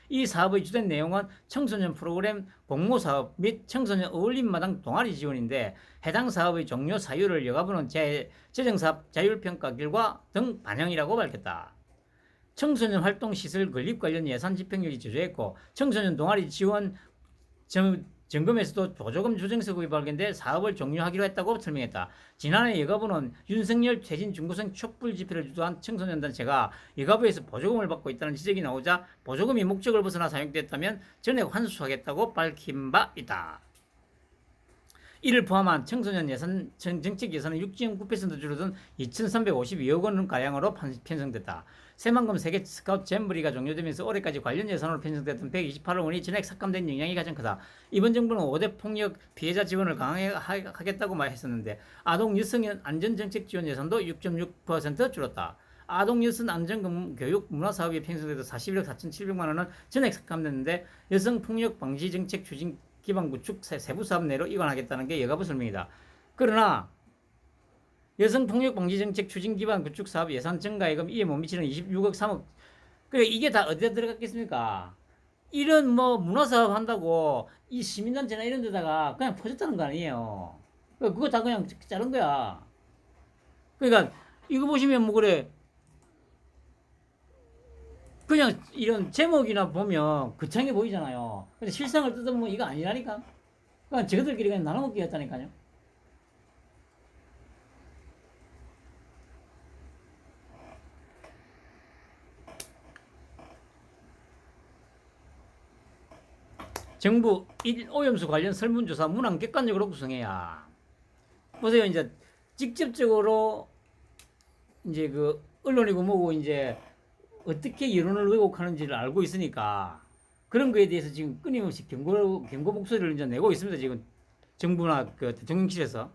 A: 이 사업의 주된 내용은 청소년 프로그램 공모 사업 및 청소년 어울림마당 동아리 지원인데 해당 사업의 종료 사유를 여가부는 재정사업 자율평가 결과 등 반영이라고 밝혔다. 청소년 활동 시설 건립 관련 예산 집행력이 저조했고 청소년 동아리 지원 점검에서도 보조금 조정석이 발견돼 사업을 종료하기로 했다고 설명했다. 지난해 여가부는 윤석열 퇴진 중고생 촛불 집회를 주도한 청소년 단체가 여가부에서 보조금을 받고 있다는 지적이 나오자 보조금이 목적을 벗어나 사용됐다면 전액 환수하겠다고 밝힌 바 있다. 이를 포함한 청소년 예산 정책 예산은 6.9% 줄어든 2,352억 원가량으로 편성됐다. 새만금 세계 스카우트 잼버리가 종료되면서 올해까지 관련 예산으로 편성됐던 128억 원이 전액 삭감된 영향이 가장 크다. 이번 정부는 5대 폭력 피해자 지원을 강화하겠다고 말했었는데 아동 여성 안전정책 지원 예산도 6.6% 줄었다. 아동 여성 안전 교육 문화 사업이 편성돼서 41억 4,700만 원은 전액 삭감됐는데 여성 폭력 방지 정책 추진 기반 구축 세부 사업 내로 이관하겠다는 게 여가부 설명이다. 그러나 여성폭력방지정책 추진 기반 구축 사업 예산 증가액은 이에 못 미치는 26억 3억. 그래 이게 다 어디다 들어갔겠습니까? 이런 뭐 문화사업 한다고 이 시민단체나 이런 데다가 그냥 퍼졌다는 거 아니에요. 그거 다 그냥 자른 거야. 그러니까 이거 보시면 뭐 그래 그냥 이런 제목이나 보면 거창해 보이잖아요. 근데 실상을 뜯어보면 이거 아니라니까. 그냥 저들끼리 그냥 나눠먹기 했다니까요. 정부 1 오염수 관련 설문조사 문항 객관적으로 구성해야. 보세요, 이제 직접적으로 이제 그 언론이고 뭐고 이제 어떻게 여론을 왜곡하는지를 알고 있으니까 그런 거에 대해서 지금 끊임없이 경고 목소리를 이제 내고 있습니다. 지금 정부나 그 대통령실에서.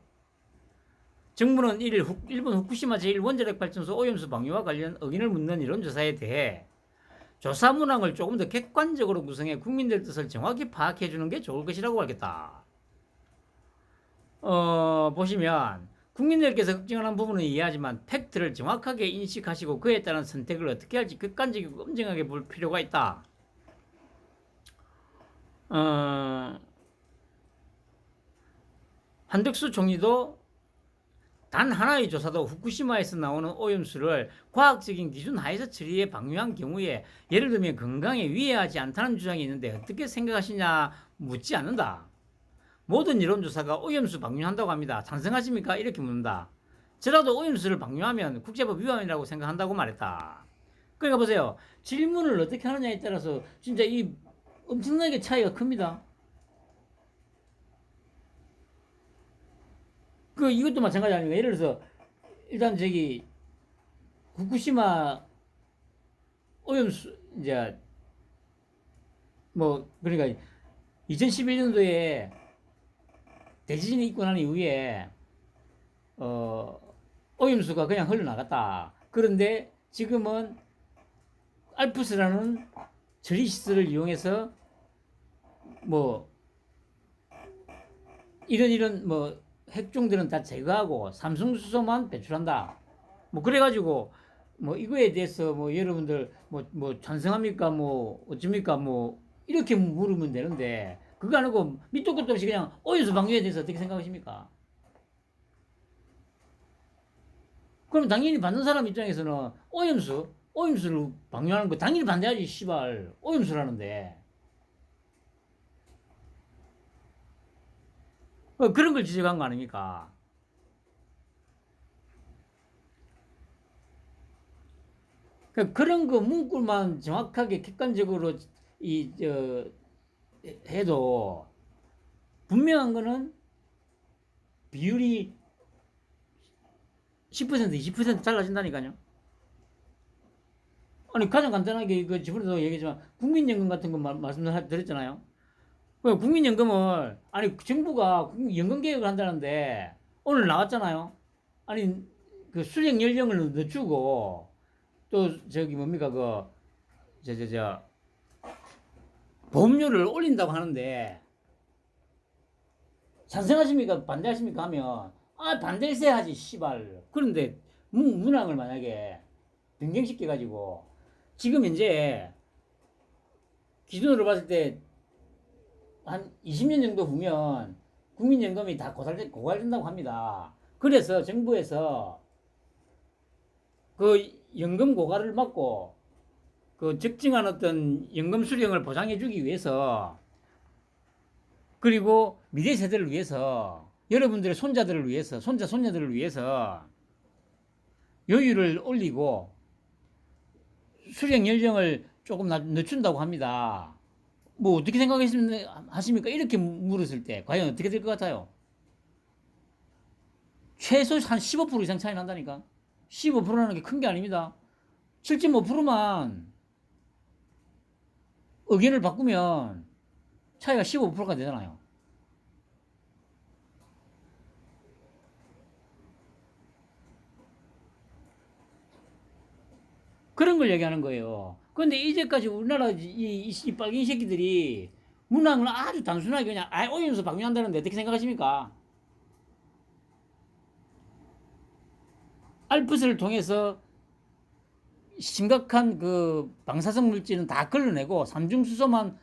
A: 정부는 일본 후쿠시마 제1원자력발전소 오염수 방류와 관련 의견을 묻는 이런 조사에 대해 조사 문항을 조금 더 객관적으로 구성해 국민들 뜻을 정확히 파악해 주는 게 좋을 것이라고 밝혔다. 보시면 국민들께서 걱정하는 부분은 이해하지만 팩트를 정확하게 인식하시고 그에 따른 선택을 어떻게 할지 객관적이고 엄정하게 볼 필요가 있다. 한덕수 총리도 단 하나의 조사도 후쿠시마에서 나오는 오염수를 과학적인 기준 하에서 처리해 방류한 경우에 예를 들면 건강에 위해하지 않다는 주장이 있는데 어떻게 생각하시냐 묻지 않는다. 모든 여론조사가 오염수 방류한다고 합니다. 찬성하십니까? 이렇게 묻는다. 저라도 오염수를 방류하면 국제법 위반이라고 생각한다고 말했다. 그러니까 보세요. 질문을 어떻게 하느냐에 따라서 진짜 이 엄청나게 차이가 큽니다. 이것도 마찬가지 아닙니까? 예를 들어서 일단 저기 후쿠시마 오염수 이제 뭐 그러니까 2011년도에 대지진이 있고 난 이후에 오염수가 그냥 흘러나갔다. 그런데 지금은 알프스라는 처리 시설을 이용해서 뭐 이런 뭐 핵종들은 다 제거하고 삼성수소만 배출한다. 뭐 그래가지고 뭐 이거에 대해서 뭐 여러분들 뭐 찬성합니까? 뭐 어쩝니까? 뭐 이렇게 물으면 되는데 그거 안 하고 밑도 끝도 없이 그냥 오염수 방류에 대해서 어떻게 생각하십니까? 그럼 당연히 받는 사람 입장에서는 오염수를 방류하는 거 당연히 반대하지. 씨발 오염수라는데 그런 걸 지적한 거 아닙니까? 그런 거 문구만 정확하게 객관적으로 해도 분명한 거는 비율이 10% 20% 달라진다니까요. 아니 가장 간단하게 그 저번에도 얘기했지만 국민연금 같은 거 말씀드렸잖아요. 국민연금을 아니 정부가 연금 개혁을 한다는데 오늘 나왔잖아요. 아니 그 수령 연령을 늦추고 또 저기 뭡니까 저 보험료를 올린다고 하는데 찬성하십니까 반대하십니까 하면 반댈세 하지 씨발. 그런데 문항을 만약에 변경시켜 가지고 지금 현재 기준으로 봤을 때 한 20년 정도 후면 국민연금이 다 고갈된다고 합니다. 그래서 정부에서 그 연금 고갈을 막고 그 적정한 어떤 연금 수령을 보장해 주기 위해서, 그리고 미래 세대를 위해서, 여러분들의 손자들을 위해서, 손녀들을 위해서 여유를 올리고 수령 연령을 조금 늦춘다고 합니다. 뭐 어떻게 생각하십니까? 이렇게 물었을 때 과연 어떻게 될 것 같아요? 최소 한 15% 이상 차이 난다니까. 15%라는 게 큰 게 아닙니다. 7.5%만 의견을 바꾸면 차이가 15%가 되잖아요. 그런 걸 얘기하는 거예요. 그런데 이제까지 우리나라 이 빨갱이 새끼들이 문항을 아주 단순하게 그냥 오염수 방류한다는데 어떻게 생각하십니까? 알프스를 통해서 심각한 그 방사성 물질은 다 걸러내고 삼중수소만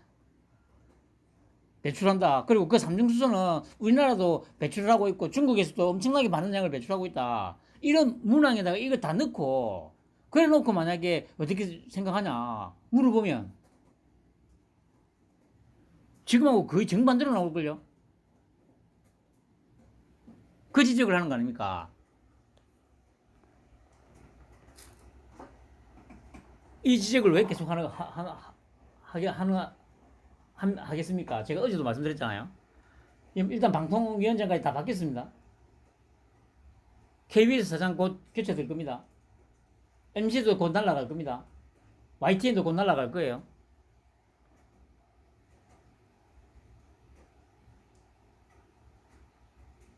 A: 배출한다. 그리고 그 삼중수소는 우리나라도 배출을 하고 있고 중국에서도 엄청나게 많은 양을 배출하고 있다. 이런 문항에다가 이거 다 넣고 그래 놓고 만약에 어떻게 생각하냐 물어보면 지금하고 거의 정반대로 나올걸요. 그 지적을 하는 거 아닙니까? 이 지적을 왜 계속 하겠습니까? 제가 어제도 말씀드렸잖아요. 일단 방통위원장까지 다 바뀌었습니다. KBS 사장 곧 교체될 겁니다. MC도 곧 날아갈 겁니다. YTN도 곧 날아갈 거예요.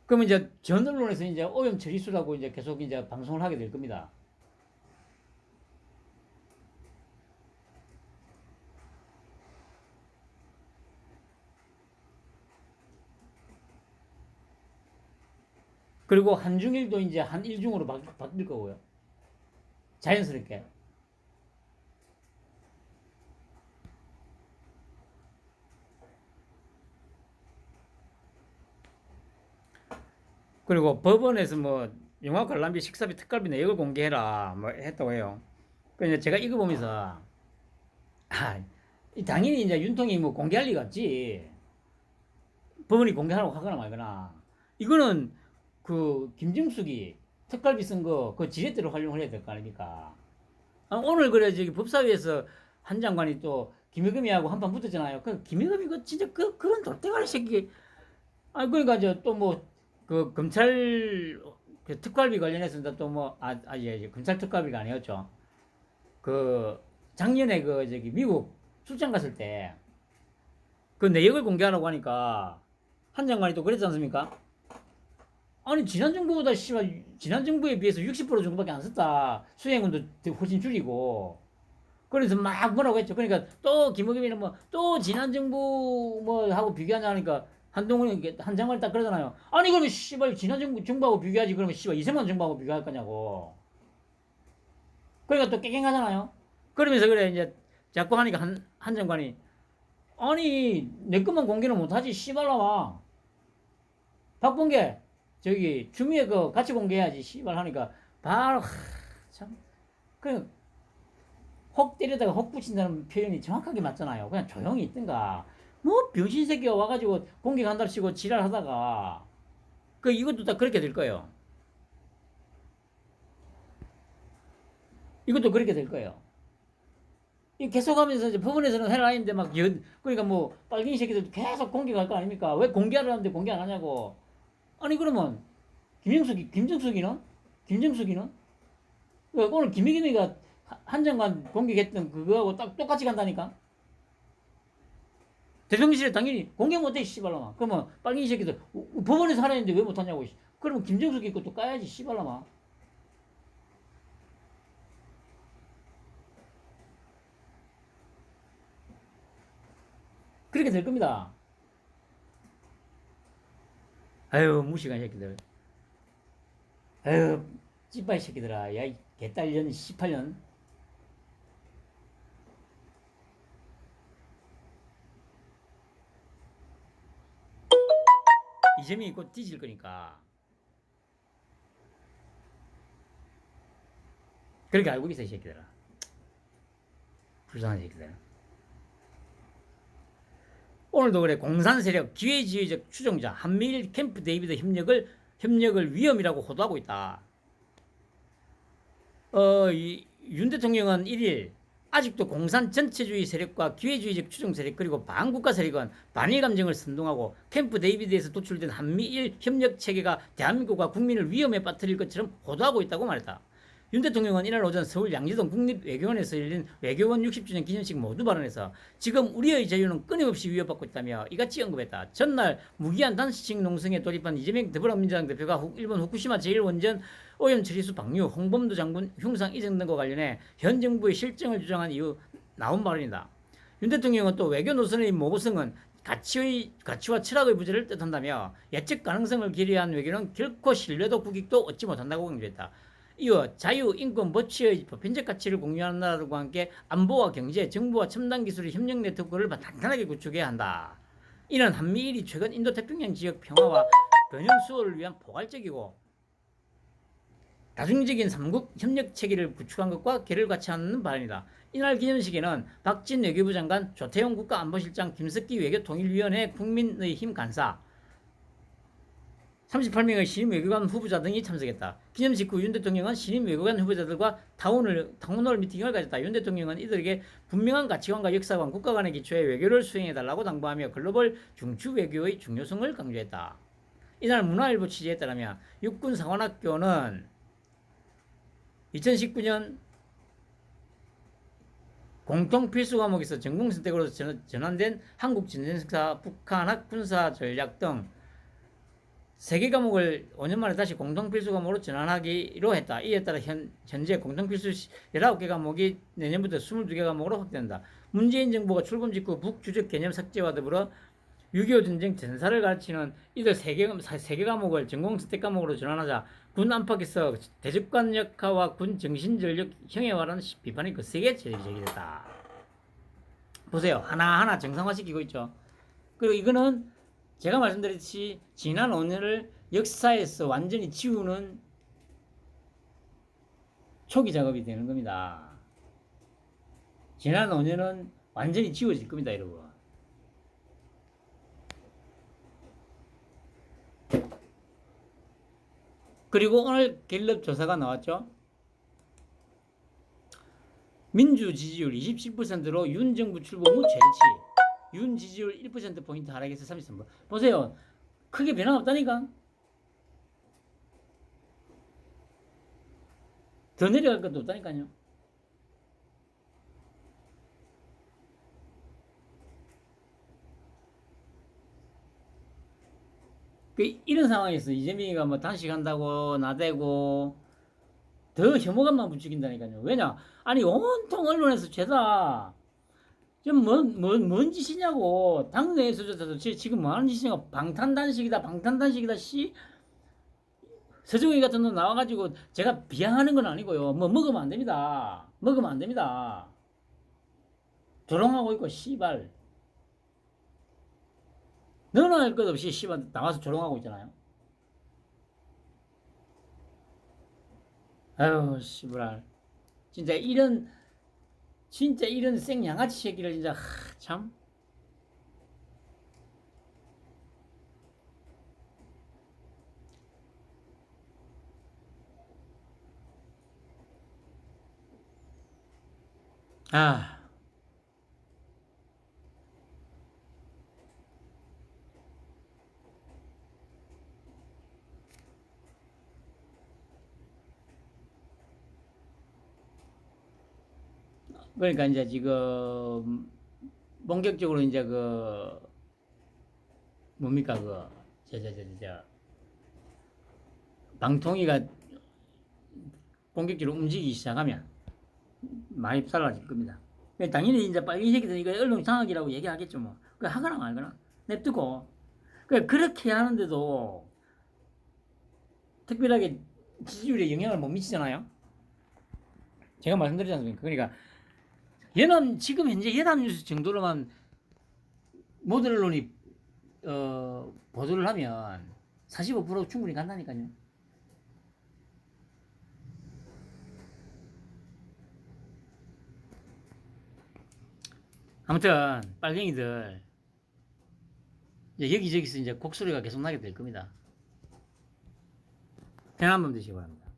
A: 그러면 이제 전 언론에서 이제 오염 처리수라고 이제 계속 이제 방송을 하게 될 겁니다. 그리고 한중일도 이제 한일중으로 바뀔 거고요. 자연스럽게. 그리고 법원에서 뭐 영화 관람비, 식사비, 특갈비 내역을 공개해라 뭐 했다고 해요. 그래서 제가 이거 보면서 당연히 이제 윤통이 뭐 공개할 리가 없지. 법원이 공개하라고 하거나 말거나. 이거는 그 김정숙이 특갈비 쓴 거 그 지렛대로 활용을 해야 될 거 아닙니까? 오늘 그래 저기 법사위에서 한 장관이 또 김여금이하고 한판 붙었잖아요. 그 김여금이 그 진짜 그런 돌대가리 새끼. 그러니까 이제 또 뭐 그 검찰 그 특활비 관련해서 또 뭐 예, 검찰 특활비가 아니었죠. 그 작년에 그 저기 미국 출장 갔을 때 그 내역을 공개하라고 하니까 한 장관이 또 그랬지 않습니까? 아니 지난 정부보다 씨발 지난 정부에 비해서 60% 정도밖에 안 썼다. 수행원도 훨씬 줄이고. 그래서 막 뭐라고 했죠. 그러니까 또 김의겸이는 뭐 또 지난 정부 뭐 하고 비교하냐 하니까 한동훈이 한 장관이 딱 그러잖아요. 아니 그러면 씨발 지난 정부하고 비교하지 그러면 씨발 이승만 정부하고 비교할 거냐고. 그러니까 또 깨갱하잖아요. 그러면서 그래 이제 자꾸 하니까 한 장관이 아니 내 것만 공개를 못하지 씨발라마. 박봉계 저기 주미의 거 같이 공개해야지 씨발 하니까 바로 참 그 혹 때리다가 혹 붙인다는 표현이 정확하게 맞잖아요. 그냥 조용히 있든가. 뭐 병신 새끼가 와가지고 공격한다 치고 지랄하다가 그 이것도 다 그렇게 될 거예요. 이것도 그렇게 될 거예요. 이 계속하면서 이제 법원에서는 해라인데 막 그러니까 뭐 빨갱이 새끼들 계속 공격할 거 아닙니까? 왜 공개하라는데 공개 안 하냐고. 아니 그러면 김정숙이는 오늘 김희겸이가 한 장관 공격했던 그거하고 딱 똑같이 간다니까. 대통령실에 당연히 공개 못해 씨발라마. 그러면 빨갱이 새끼들 법원에서 하라는데 왜 못하냐고. 그러면 김정숙이 것도 까야지 씨발라마. 그렇게 될 겁니다. 아유 무식한 새끼들. 에휴, 찌빠이 새끼들아. 야, 이 개딸년 18년. 이재명이 곧 뒤질 거니까. 그렇게 알고 있어, 이 새끼들아. 불쌍한 새끼들. 오늘도 그래. 공산 세력, 기회주의적 추종자, 한미일 캠프 데이비드 협력을 위험이라고 호도하고 있다. 윤 대통령은 1일 아직도 공산 전체주의 세력과 기회주의적 추종 세력 그리고 반국가 세력은 반일 감정을 선동하고 캠프 데이비드에서 도출된 한미일 협력 체계가 대한민국과 국민을 위험에 빠뜨릴 것처럼 호도하고 있다고 말했다. 윤 대통령은 이날 오전 서울 양재동 국립외교원에서 열린 외교원 60주년 기념식 모두 발언에서 지금 우리의 자유는 끊임없이 위협받고 있다며 이같이 언급했다. 전날 무기한 단식 농성에 돌입한 이재명 더불어민주당 대표가 일본 후쿠시마 제1원전 오염 처리수 방류, 홍범도 장군 흉상 이전 등과 관련해 현 정부의 실정을 주장한 이후 나온 발언이다. 윤 대통령은 또 외교 노선의 모호성은 가치와 철학의 부재를 뜻한다며 예측 가능성을 기리한 외교는 결코 신뢰도 국익도 얻지 못한다고 강조했다. 이어 자유, 인권, 법치의 보편적 가치를 공유하는 나라들과 함께 안보와 경제, 정부와 첨단 기술의 협력 네트워크를 단단하게 구축해야 한다. 이는 한미일이 최근 인도태평양 지역 평화와 변형 수호를 위한 포괄적이고 다중적인 삼국 협력 체계를 구축한 것과 개를 같이 하는 발언이다. 이날 기념식에는 박진 외교부 장관, 조태용 국가안보실장, 김석기 외교통일위원회 국민의힘 간사, 38명의 신임 외교관 후보자 등이 참석했다. 기념식 후 윤 대통령은 신임 외교관 후보자들과 타운홀 미팅을 가졌다. 윤 대통령은 이들에게 분명한 가치관과 역사관, 국가 간의 기초의 외교를 수행해달라고 당부하며 글로벌 중추 외교의 중요성을 강조했다. 이날 문화일보 취재에 따르면 육군사관학교는 2019년 공통 필수 과목에서 전공 선택으로 전환된 한국 전쟁사, 북한학 군사 전략 등 3개 과목을 5년 만에 다시 공통 필수 과목으로 전환하기로 했다. 이에 따라 현재 공통 필수 19개 과목이 내년부터 22개 과목으로 확대된다. 문재인 정부가 출범 직후 북주적 개념 삭제와 더불어 6.25 전쟁 전사를 가르치는 이들 3개 과목을 전공 선택 과목으로 전환하자 군 안팎에서 대적관역화와 군 정신전력 형해화라는 비판이 거세게 제기됐다. 보세요. 하나하나 정상화시키고 있죠. 그리고 이거는 제가 말씀드렸듯이 지난 5년을 역사에서 완전히 지우는 초기 작업이 되는 겁니다. 지난 5년은 완전히 지워질 겁니다, 여러분. 그리고 오늘 갤럽 조사가 나왔죠. 민주 지지율 27%로 윤 정부 출범 후 최대치. 윤 지지율 1%포인트 하락해서 33%. 보세요. 크게 변화 없다니까. 더 내려갈 것도 없다니까요. 이런 상황에서 이재명이가 뭐 단식한다고 나대고 더 혐오감만 부추긴다니까요. 왜냐? 아니 온통 언론에서 죄다 지금 뭔 짓이냐고. 당내에서조차도 지금 뭐 하는 짓이냐고. 방탄단식이다 씨. 서정희 같은 놈 나와가지고 제가 비하하는 건 아니고요. 뭐 먹으면 안 됩니다. 먹으면 안 됩니다. 조롱하고 있고 씨발. 너나 할 것 없이 씨발 나와서 조롱하고 있잖아요. 아유 씨발. 진짜 이런 생양아치 새끼를 진짜 참. 아. 그러니까 이제 지금 본격적으로 이제 뭡니까 방통위가 본격적으로 움직이기 시작하면 많이 달라질 겁니다. 당연히 이제 빨리 새끼들 이거 언론 장악이라고 얘기하겠죠 뭐. 그 하거나 말거나 냅두고. 그렇게 하는데도 특별하게 지지율에 영향을 못 미치잖아요. 제가 말씀드리지 않습니까? 그러니까 연합 지금 현재 연합뉴스 정도로만 모든 언론이 보도를 하면 45% 충분히 간다니까요. 아무튼 빨갱이들 이제 여기저기서 이제 곡소리가 계속 나게 될 겁니다. 편한 밤 되시기 바랍니다.